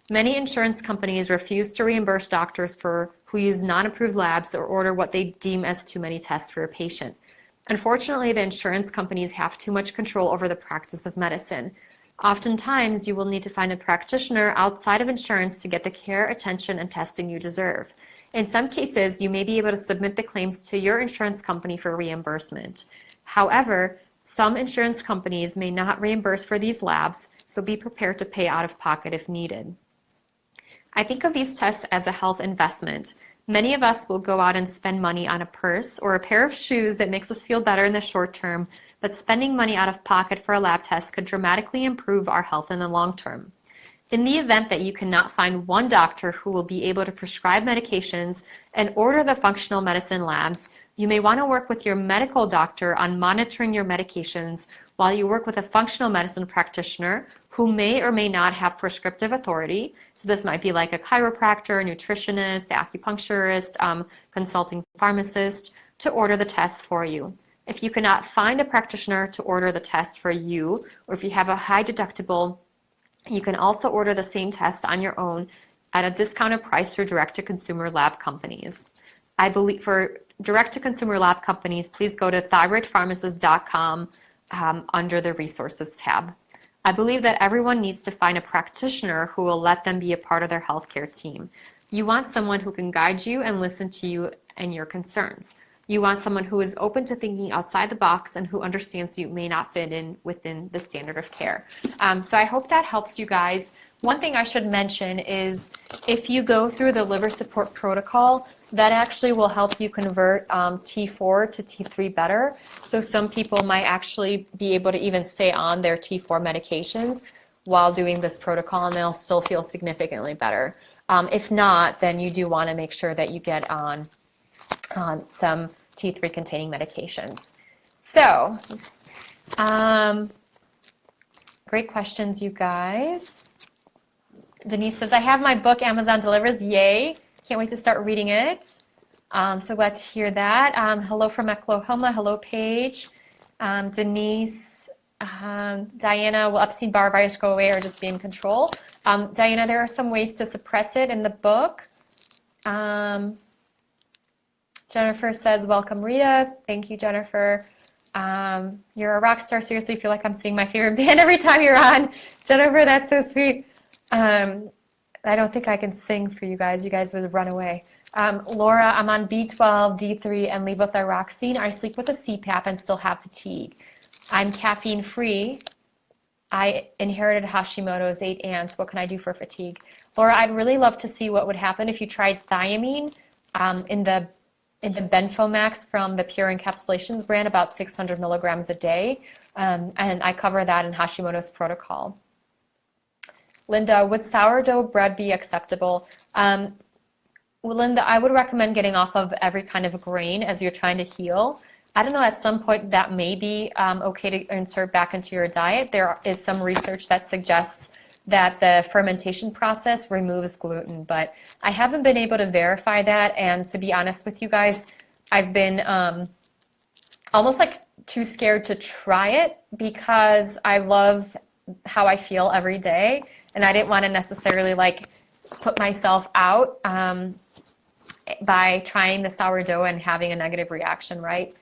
Speaker 1: Many insurance companies refuse to reimburse doctors who use non-approved labs or order what they deem as too many tests for a patient. Unfortunately, the insurance companies have too much control over the practice of medicine. Oftentimes, you will need to find a practitioner outside of insurance to get the care, attention, and testing you deserve. In some cases, you may be able to submit the claims to your insurance company for reimbursement. However, some insurance companies may not reimburse for these labs, so be prepared to pay out of pocket if needed. I think of these tests as a health investment. Many of us will go out and spend money on a purse or a pair of shoes that makes us feel better in the short term, but spending money out of pocket for a lab test could dramatically improve our health in the long term. In the event that you cannot find one doctor who will be able to prescribe medications and order the functional medicine labs, you may want to work with your medical doctor on monitoring your medications while you work with a functional medicine practitioner who may or may not have prescriptive authority. So this might be like a chiropractor, a nutritionist, acupuncturist, consulting pharmacist to order the tests for you. If you cannot find a practitioner to order the tests for you, or if you have a high deductible, you can also order the same tests on your own at a discounted price through direct-to-consumer lab companies. I believe for direct-to-consumer lab companies, please go to thyroidpharmacist.com under the resources tab. I believe that everyone needs to find a practitioner who will let them be a part of their healthcare team. You want someone who can guide you and listen to you and your concerns. You want someone who is open to thinking outside the box and who understands you may not fit in within the standard of care. So I hope that helps you guys. One thing I should mention is if you go through the liver support protocol, that actually will help you convert T4 to T3 better. So some people might actually be able to even stay on their T4 medications while doing this protocol, and they'll still feel significantly better. If not, then you do want to make sure that you get on some T3 containing medications. So, great questions, you guys. Denise says, I have my book, Amazon delivers, yay. Can't wait to start reading it. So glad to hear that. Hello from Oklahoma, hello Paige. Denise, Diana, will Epstein Barr virus go away or just be in control? Diana, there are some ways to suppress it in the book. Jennifer says, welcome Rita. Thank you, Jennifer. You're a rock star. Seriously, feel like I'm seeing my favorite band every time you're on. Jennifer, that's so sweet. I don't think I can sing for you guys. You guys would run away. Laura, I'm on B12, D3, and levothyroxine. I sleep with a CPAP and still have fatigue. I'm caffeine free. I inherited Hashimoto's 8 aunts. What can I do for fatigue? Laura, I'd really love to see what would happen if you tried thiamine in the Benfomax from the Pure Encapsulations brand, about 600 milligrams a day. And I cover that in Hashimoto's protocol. Linda, would sourdough bread be acceptable? Well, Linda, I would recommend getting off of every kind of grain as you're trying to heal. I don't know, at some point that may be okay to insert back into your diet. There is some research that suggests that the fermentation process removes gluten, but I haven't been able to verify that. And to be honest with you guys, I've been almost like too scared to try it because I love how I feel every day. And I didn't want to necessarily like put myself out by trying the sourdough and having a negative reaction, right?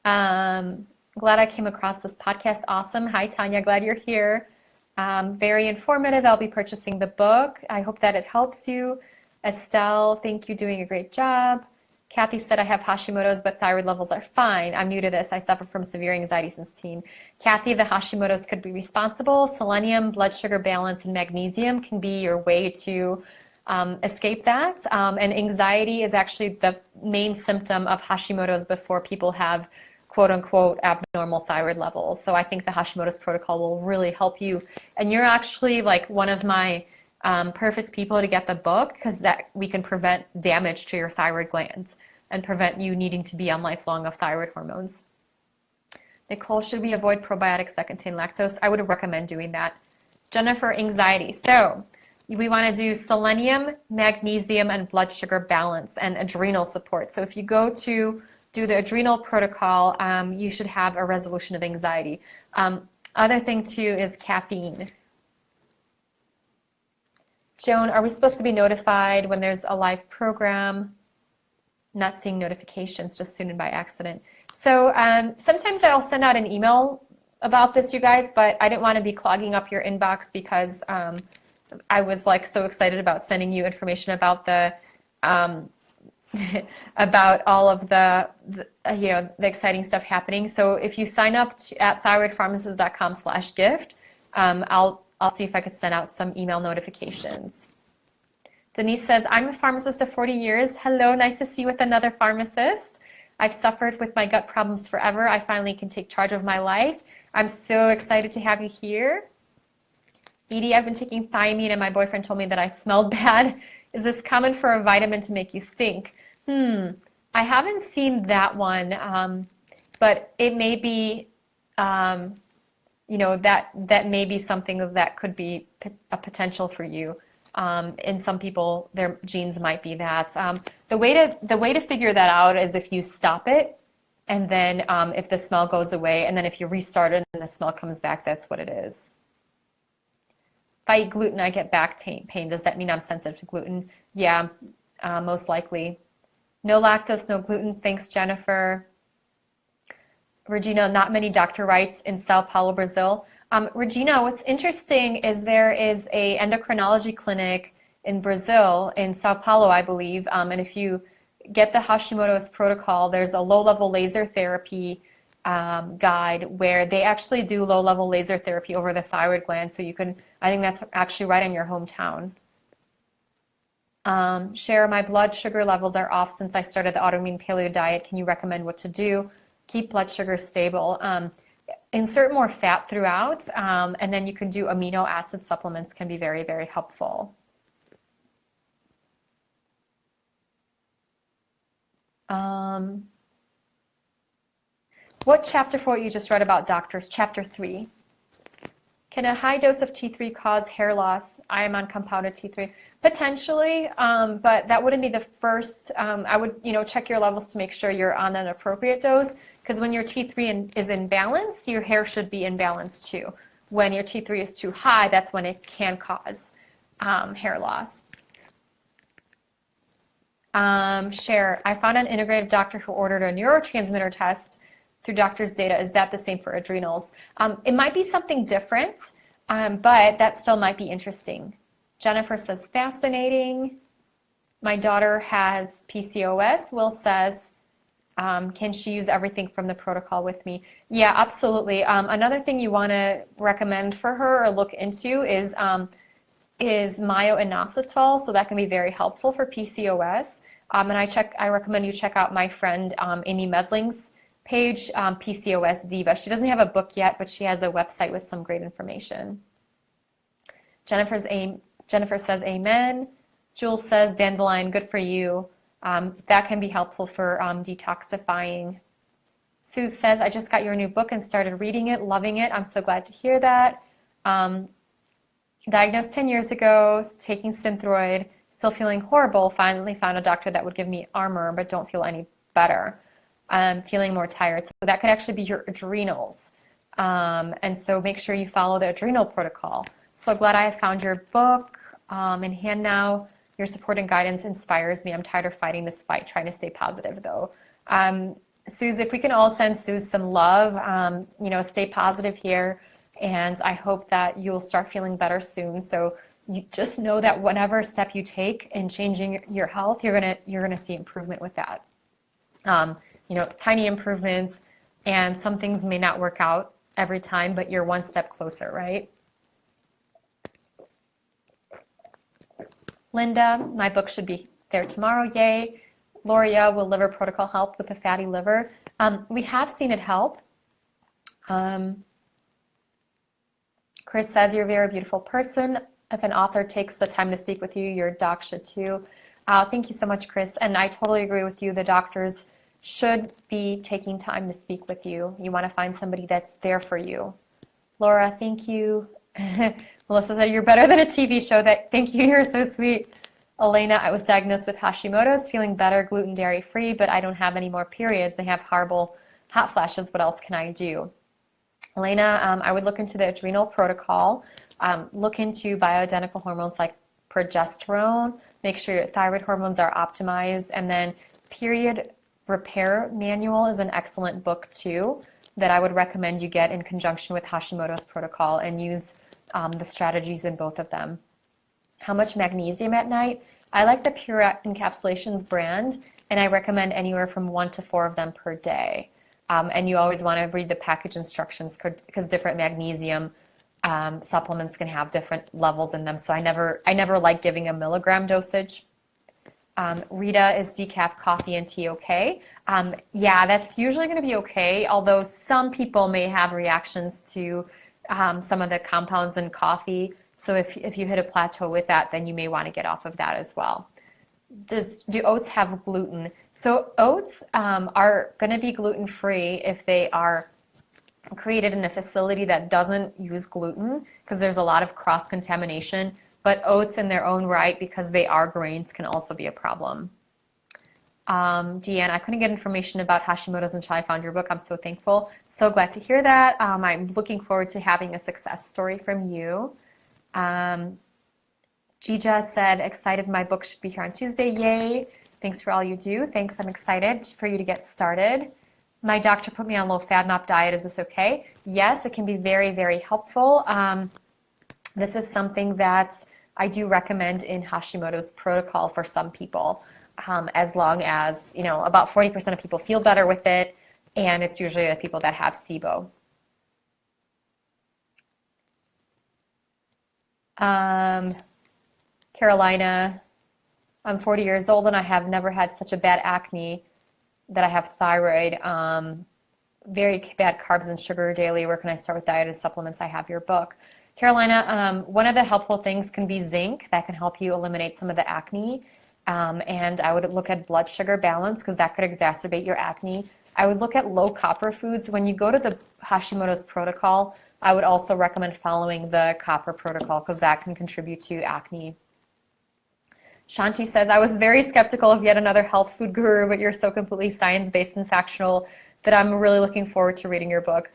Speaker 1: Glad I came across this podcast. Awesome. Hi, Tanya. Glad you're here. Very informative. I'll be purchasing the book. I hope that it helps you. Estelle, thank you. Doing a great job. Kathy said, I have Hashimoto's, but thyroid levels are fine. I'm new to this. I suffer from severe anxiety since teen. Kathy, the Hashimoto's could be responsible. Selenium, blood sugar balance, and magnesium can be your way to escape that. And anxiety is actually the main symptom of Hashimoto's before people have quote unquote abnormal thyroid levels. So I think the Hashimoto's protocol will really help you. And you're actually like one of my perfect people to get the book because that we can prevent damage to your thyroid glands and prevent you needing to be on lifelong of thyroid hormones. Nicole, should we avoid probiotics that contain lactose? I would recommend doing that. Jennifer, anxiety. So we want to do selenium, magnesium, and blood sugar balance and adrenal support. So if you go to do the adrenal protocol, you should have a resolution of anxiety. Other thing too is caffeine. Joan, are we supposed to be notified when there's a live program? Not seeing notifications, just tuned in by accident. So sometimes I'll send out an email about this, you guys, but I didn't want to be clogging up your inbox because I was like so excited about sending you information about the about all of the the exciting stuff happening. So if you sign up at thyroidpharmacist.com/gift, I'll see if I could send out some email notifications. Denise says, I'm a pharmacist of 40 years. Hello, nice to see you with another pharmacist. I've suffered with my gut problems forever. I finally can take charge of my life. I'm so excited to have you here. Edie, I've been taking thiamine and my boyfriend told me that I smelled bad. Is this common for a vitamin to make you stink? I haven't seen that one, but it may be, that may be something that could be a potential for you. In some people, their genes might be that. The way to figure that out is if you stop it, and then if the smell goes away, and then if you restart it and the smell comes back, that's what it is. If I eat gluten, I get back pain. Does that mean I'm sensitive to gluten? Yeah, most likely. No lactose, no gluten. Thanks, Jennifer. Regina, not many doctor writes in Sao Paulo, Brazil. Regina, what's interesting is there is a endocrinology clinic in Brazil, in Sao Paulo, I believe, and if you get the Hashimoto's protocol, there's a low-level laser therapy guide where they actually do low-level laser therapy over the thyroid gland, so you can, I think that's actually right in your hometown. Share, my blood sugar levels are off since I started the autoimmune paleo diet. Can you recommend what to do? Keep blood sugar stable. Insert more fat throughout, and then you can do amino acid supplements, can be very, very helpful. What chapter for what you just read about doctors? Chapter 3. Can a high dose of T3 cause hair loss? I am on compounded T3. Potentially, but that wouldn't be the first. I would, check your levels to make sure you're on an appropriate dose, because when your T3 is in balance, your hair should be in balance too. When your T3 is too high, that's when it can cause hair loss. Share, I found an integrative doctor who ordered a neurotransmitter test through doctor's data. Is that the same for adrenals? It might be something different, but that still might be interesting. Jennifer says, fascinating. My daughter has PCOS. Will says, can she use everything from the protocol with me? Yeah, absolutely. Another thing you want to recommend for her or look into is myo-inositol. So that can be very helpful for PCOS. And I recommend you check out my friend Amy Medling's page, PCOS Diva. She doesn't have a book yet, but she has a website with some great information. Jennifer says, amen. Jules says, dandelion, good for you. That can be helpful for detoxifying. Sue says, I just got your new book and started reading it, loving it. I'm so glad to hear that. Diagnosed 10 years ago, taking Synthroid, still feeling horrible. Finally found a doctor that would give me armor, but don't feel any better. Feeling more tired. So that could actually be your adrenals. And so make sure you follow the adrenal protocol. So glad I have found your book in hand now. Your support and guidance inspires me. I'm tired of fighting this fight, trying to stay positive though. Suze, if we can all send Suze some love, stay positive here. And I hope that you'll start feeling better soon. So you just know that whatever step you take in changing your health, you're gonna see improvement with that. Tiny improvements, and some things may not work out every time, but you're one step closer, right? Linda, my book should be there tomorrow, yay. Loria, will liver protocol help with a fatty liver? We have seen it help. Chris says, you're a very beautiful person. If an author takes the time to speak with you, your doc should too. Thank you so much, Chris. And I totally agree with you. The doctors should be taking time to speak with you. You want to find somebody that's there for you. Laura, thank you. Melissa said, you're better than a TV show. Thank you, you're so sweet. Elena, I was diagnosed with Hashimoto's, feeling better, gluten, dairy free, but I don't have any more periods. They have horrible hot flashes. What else can I do? Elena, I would look into the adrenal protocol, look into bioidentical hormones like progesterone, make sure your thyroid hormones are optimized, and then Period Repair Manual is an excellent book too that I would recommend you get in conjunction with Hashimoto's protocol and use the strategies in both of them. How much magnesium at night? I like the Pure Encapsulations brand, and I recommend anywhere from 1 to 4 of them per day. And you always want to read the package instructions because different magnesium supplements can have different levels in them. So I never like giving a milligram dosage. Rita, is decaf coffee and tea okay? Yeah, that's usually going to be okay, although some people may have reactions to some of the compounds in coffee. So if you hit a plateau with that, then you may want to get off of that as well. Do oats have gluten? So oats are going to be gluten-free if they are created in a facility that doesn't use gluten, because there's a lot of cross-contamination. But oats in their own right, because they are grains, can also be a problem. Deanne, I couldn't get information about Hashimoto's until I found your book. I'm so thankful. So glad to hear that. I'm looking forward to having a success story from you. Gija said, excited my book should be here on Tuesday. Yay. Thanks for all you do. Thanks. I'm excited for you to get started. My doctor put me on low FODMAP diet. Is this okay? Yes, it can be very, very helpful. This is something that I do recommend in Hashimoto's protocol for some people, as long as, about 40% of people feel better with it, and it's usually the people that have SIBO. Carolina, I'm 40 years old and I have never had such a bad acne that I have thyroid. Very bad carbs and sugar daily. Where can I start with diet and supplements? I have your book. Carolina, one of the helpful things can be zinc. That can help you eliminate some of the acne. And I would look at blood sugar balance because that could exacerbate your acne. I would look at low copper foods. When you go to the Hashimoto's protocol, I would also recommend following the copper protocol because that can contribute to acne. Shanti says, I was very skeptical of yet another health food guru, but you're so completely science-based and factual that I'm really looking forward to reading your book.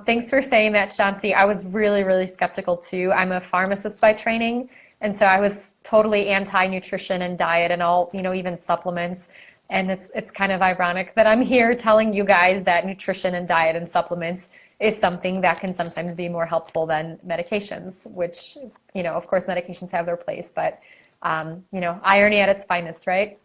Speaker 1: Thanks for saying that, Shanti. I was really, really skeptical too. I'm a pharmacist by training, and so I was totally anti-nutrition and diet and all, even supplements. And it's kind of ironic that I'm here telling you guys that nutrition and diet and supplements is something that can sometimes be more helpful than medications, which, of course, medications have their place, but irony at its finest, right?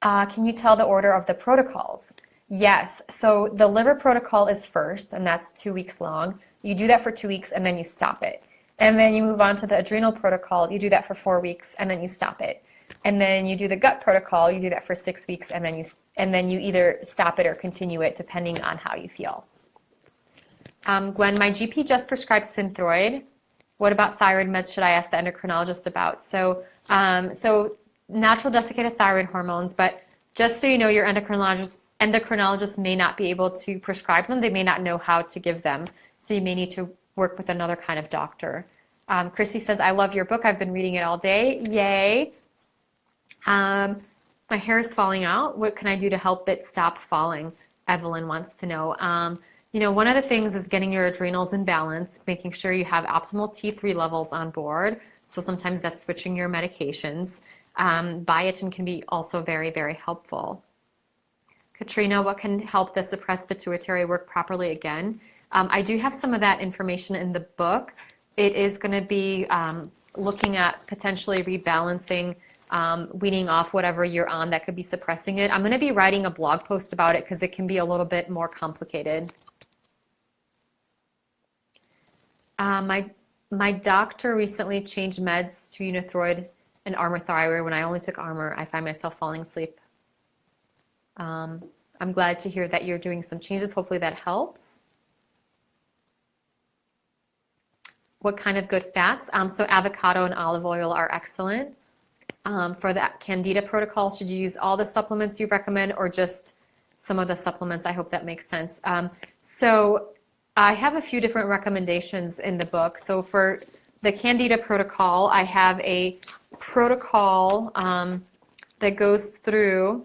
Speaker 1: Can you tell the order of the protocols? Yes. So the liver protocol is first, and that's 2 weeks long. You do that for 2 weeks, and then you stop it. And then you move on to the adrenal protocol. You do that for 4 weeks, and then you stop it. And then you do the gut protocol. You do that for 6 weeks, and then you either stop it or continue it, depending on how you feel. Gwen, my GP just prescribed Synthroid. What about thyroid meds should I ask the endocrinologist about? So natural desiccated thyroid hormones, but just so you know, your endocrinologist may not be able to prescribe them. They may not know how to give them. So you may need to work with another kind of doctor. Chrissy says, I love your book. I've been reading it all day. Yay. My hair is falling out. What can I do to help it stop falling? Evelyn wants to know. One of the things is getting your adrenals in balance, making sure you have optimal T3 levels on board. So sometimes that's switching your medications. Biotin can be also very, very helpful. Katrina, what can help the suppressed pituitary work properly again? I do have some of that information in the book. It is going to be looking at potentially rebalancing, weaning off whatever you're on that could be suppressing it. I'm going to be writing a blog post about it because it can be a little bit more complicated. My doctor recently changed meds to Unithroid and Armour Thyroid. When I only took Armour, I find myself falling asleep. I'm glad to hear that you're doing some changes. Hopefully that helps. What kind of good fats? So avocado and olive oil are excellent. For the Candida Protocol, should you use all the supplements you recommend or just some of the supplements? I hope that makes sense. So I have a few different recommendations in the book. So for the Candida Protocol, I have a protocol that goes through.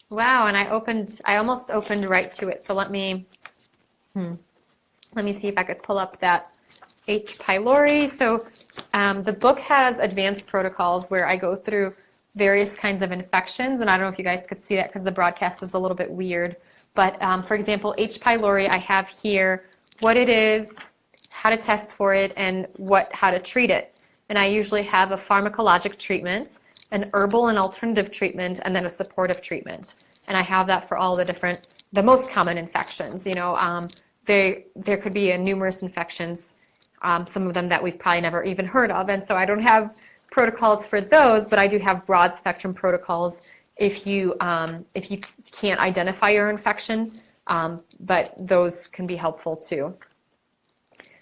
Speaker 1: Wow, and I almost opened right to it. So let me see if I could pull up that H. pylori. So the book has advanced protocols where I go through various kinds of infections, and I don't know if you guys could see that because the broadcast is a little bit weird. But for example, H. pylori, I have here what it is, how to test for it, and how to treat it. And I usually have a pharmacologic treatment, an herbal and alternative treatment, and then a supportive treatment. And I have that for all the most common infections. There could be numerous infections, some of them that we've probably never even heard of. And so I don't have protocols for those, but I do have broad spectrum protocols if you can't identify your infection, but those can be helpful too.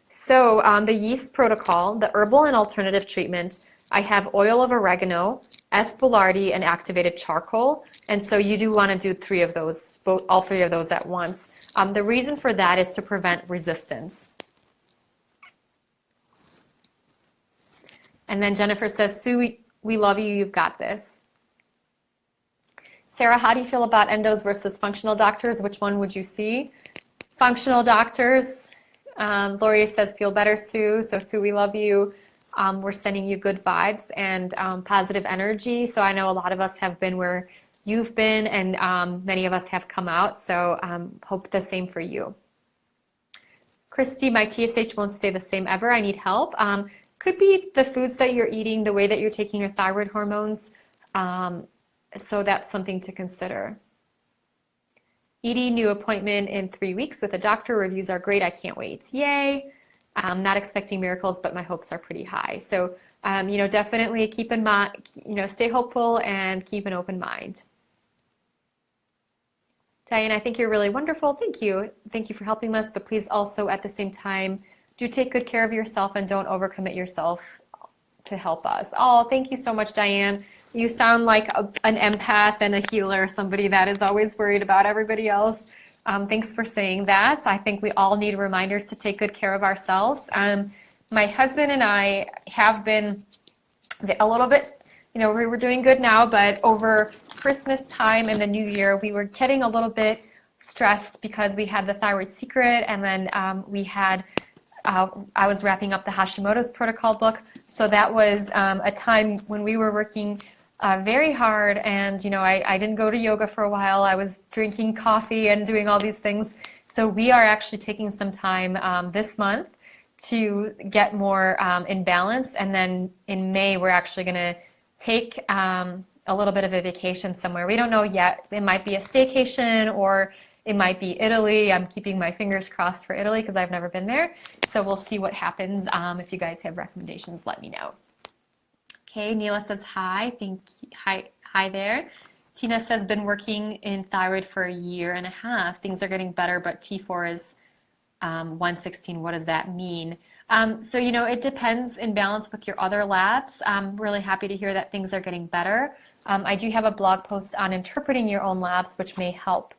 Speaker 1: So the yeast protocol, the herbal and alternative treatment, I have oil of oregano, S. boulardii, and activated charcoal. And so you do want to do all three of those at once. The reason for that is to prevent resistance. And then Jennifer says, Sue, we love you, you've got this. Sarah, how do you feel about endos versus functional doctors? Which one would you see? Functional doctors. Lori says, feel better, Sue. So Sue, we love you. We're sending you good vibes and positive energy. So I know a lot of us have been where you've been, and many of us have come out. So hope the same for you. Christy, my TSH won't stay the same ever. I need help. Could be the foods that you're eating, the way that you're taking your thyroid hormones. So that's something to consider. Edie, new appointment in 3 weeks with a doctor. Reviews are great. I can't wait. Yay. I'm not expecting miracles, but my hopes are pretty high. So, definitely keep in mind, stay hopeful and keep an open mind. Diane, I think you're really wonderful. Thank you. Thank you for helping us, but please also at the same time, do take good care of yourself and don't overcommit yourself to help us. Oh, thank you so much, Diane. You sound like an empath and a healer, somebody that is always worried about everybody else. Thanks for saying that. I think we all need reminders to take good care of ourselves. My husband and I have been a little bit, we were doing good now, but over Christmas time and the New Year, we were getting a little bit stressed because we had the Thyroid Secret, and then I was wrapping up the Hashimoto's Protocol book. So that was a time when we were working very hard, and I didn't go to yoga for a while. I was drinking coffee and doing all these things. So we are actually taking some time this month to get more in balance, and then in May we're actually going to take a little bit of a vacation somewhere. We don't know yet. It might be a staycation or it might be Italy. I'm keeping my fingers crossed for Italy because I've never been there. So we'll see what happens. If you guys have recommendations, let me know. Okay, Neela says hi. Thank you. Hi there. Tina says, been working in thyroid for 1.5 years. Things are getting better, but T4 is 116. What does that mean? So, it depends in balance with your other labs. I'm really happy to hear that things are getting better. I do have a blog post on interpreting your own labs, which may help.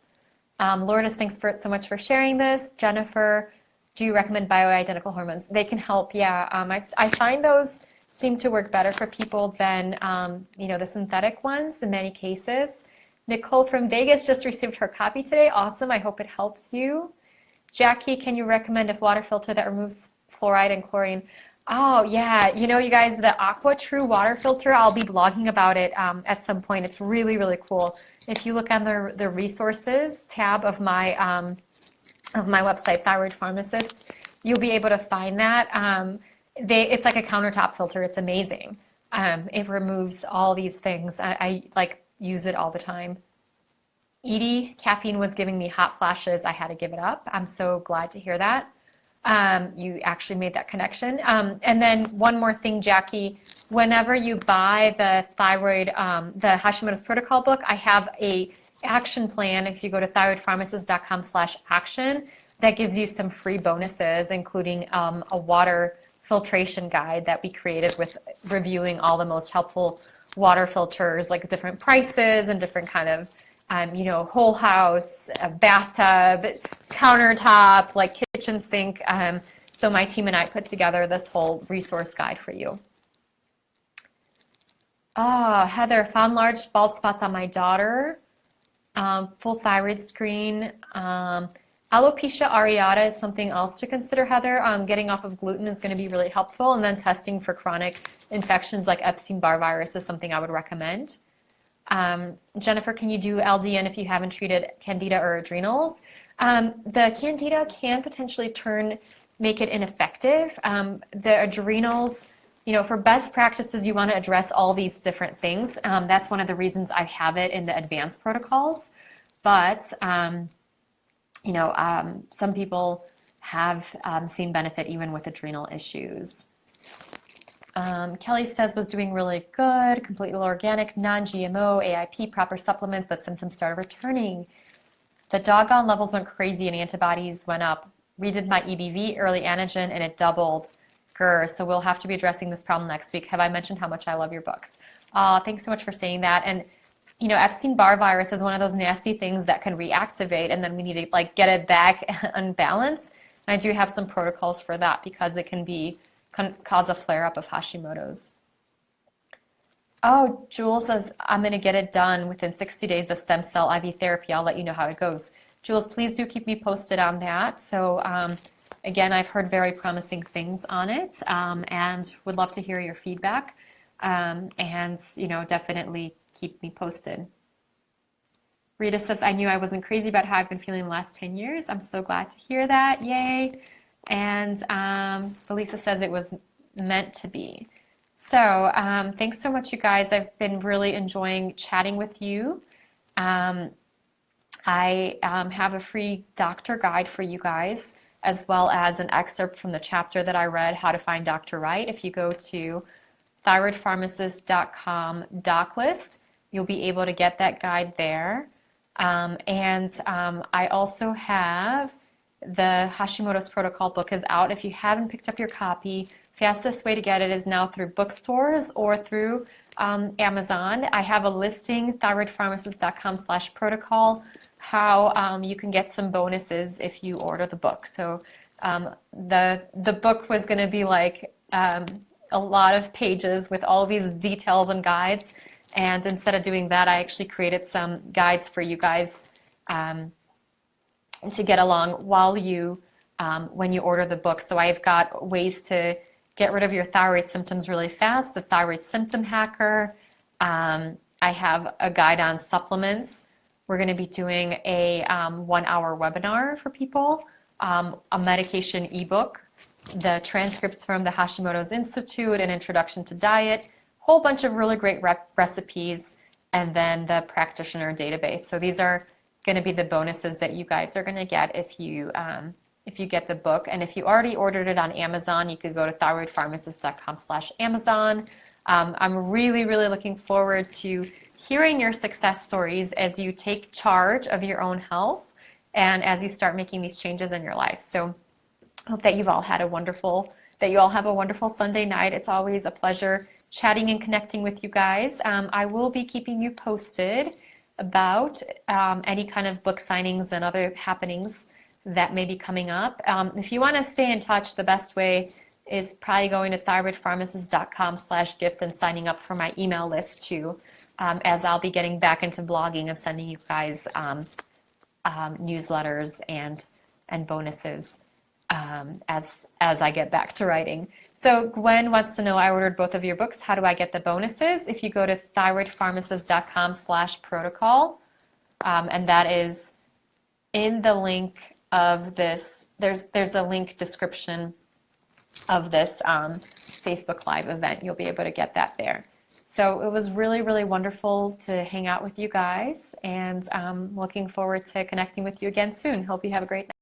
Speaker 1: Lourdes, thanks so much for sharing this. Jennifer, do you recommend bioidentical hormones? They can help, yeah. I find those seem to work better for people than the synthetic ones in many cases. Nicole from Vegas just received her copy today. Awesome. I hope it helps you. Jackie, can you recommend a water filter that removes fluoride and chlorine? Oh, yeah. You guys, the Aqua True water filter, I'll be blogging about it at some point. It's really, really cool. If you look on the resources tab of my website, Thyroid Pharmacist, you'll be able to find that. It's like a countertop filter. It's amazing. It removes all these things. I use it all the time. Edie, caffeine was giving me hot flashes. I had to give it up. I'm so glad to hear that. You actually made that connection. And then one more thing, Jackie, whenever you buy the thyroid, the Hashimoto's Protocol book, I have a action plan. If you go to thyroidpharmacist.com/action, that gives you some free bonuses, including a water filtration guide that we created with reviewing all the most helpful water filters, like different prices and different kind of whole house, a bathtub, countertop, like kitchen sink. So my team and I put together this whole resource guide for you. Oh, Heather, found large bald spots on my daughter. Full thyroid screen. Alopecia areata is something else to consider, Heather. Getting off of gluten is going to be really helpful. And then testing for chronic infections like Epstein-Barr virus is something I would recommend. Jennifer, can you do LDN if you haven't treated Candida or adrenals? The Candida can potentially make it ineffective. The adrenals you know, for best practices, you want to address all these different things. That's one of the reasons I have it in the advanced protocols. But, you know, some people have seen benefit even with adrenal issues. Kelly says was doing really good, completely organic, non-GMO, AIP, proper supplements, but symptoms started returning. The doggone levels went crazy and antibodies went up. Redid my EBV, early antigen, and it doubled. Grr, so we'll have to be addressing this problem next week. Have I mentioned how much I love your books? Thanks so much for saying that. And you know, Epstein-Barr virus is one of those nasty things that can reactivate, and then we need to like get it back unbalanced. And I do have some protocols for that because it can cause a flare-up of Hashimoto's. Oh, Jules says, I'm going to get it done within 60 days, the stem cell IV therapy. I'll let you know how it goes. Jules, please do keep me posted on that. So again, I've heard very promising things on it and would love to hear your feedback. And, you know, definitely keep me posted. Rita says, I knew I wasn't crazy about how I've been feeling the last 10 years. I'm so glad to hear that. Yay. And Felisa says it was meant to be. So thanks so much, you guys. I've been really enjoying chatting with you. I have a free doctor guide for you guys, as well as an excerpt from the chapter that I read, How to Find Dr. Right. If you go to thyroidpharmacist.com doc list, you'll be able to get that guide there. I also have the Hashimoto's Protocol book is out. If you haven't picked up your copy, fastest way to get it is now through bookstores or through Amazon. I have a listing, thyroidpharmacist.com/protocol, how you can get some bonuses if you order the book. So the book was going to be like a lot of pages with all these details and guides. And instead of doing that, I actually created some guides for you guys to get along while you, when you order the book. So I've got ways to get rid of your thyroid symptoms really fast, the thyroid symptom hacker. I have a guide on supplements. We're going to be doing a 1-hour webinar for people, a medication ebook, the transcripts from the Hashimoto's Institute, an introduction to diet, whole bunch of really great recipes, and then the practitioner database. So these are going to be the bonuses that you guys are going to get if you get the book. And if you already ordered it on Amazon, you could go to thyroidpharmacist.com/Amazon. I'm really, really looking forward to hearing your success stories as you take charge of your own health and as you start making these changes in your life. So I hope that you all have a wonderful Sunday night. It's always a pleasure chatting and connecting with you guys. I will be keeping you posted about any kind of book signings and other happenings that may be coming up. If you want to stay in touch, the best way is probably going to thyroidpharmacist.com/gift and signing up for my email list too, as I'll be getting back into blogging and sending you guys newsletters and bonuses as I get back to writing. So Gwen wants to know, I ordered both of your books. How do I get the bonuses? If you go to thyroidpharmacist.com/protocol, and that is in the link of this, there's a link description of this Facebook Live event. You'll be able to get that there. So it was really, really wonderful to hang out with you guys, and looking forward to connecting with you again soon. Hope you have a great night.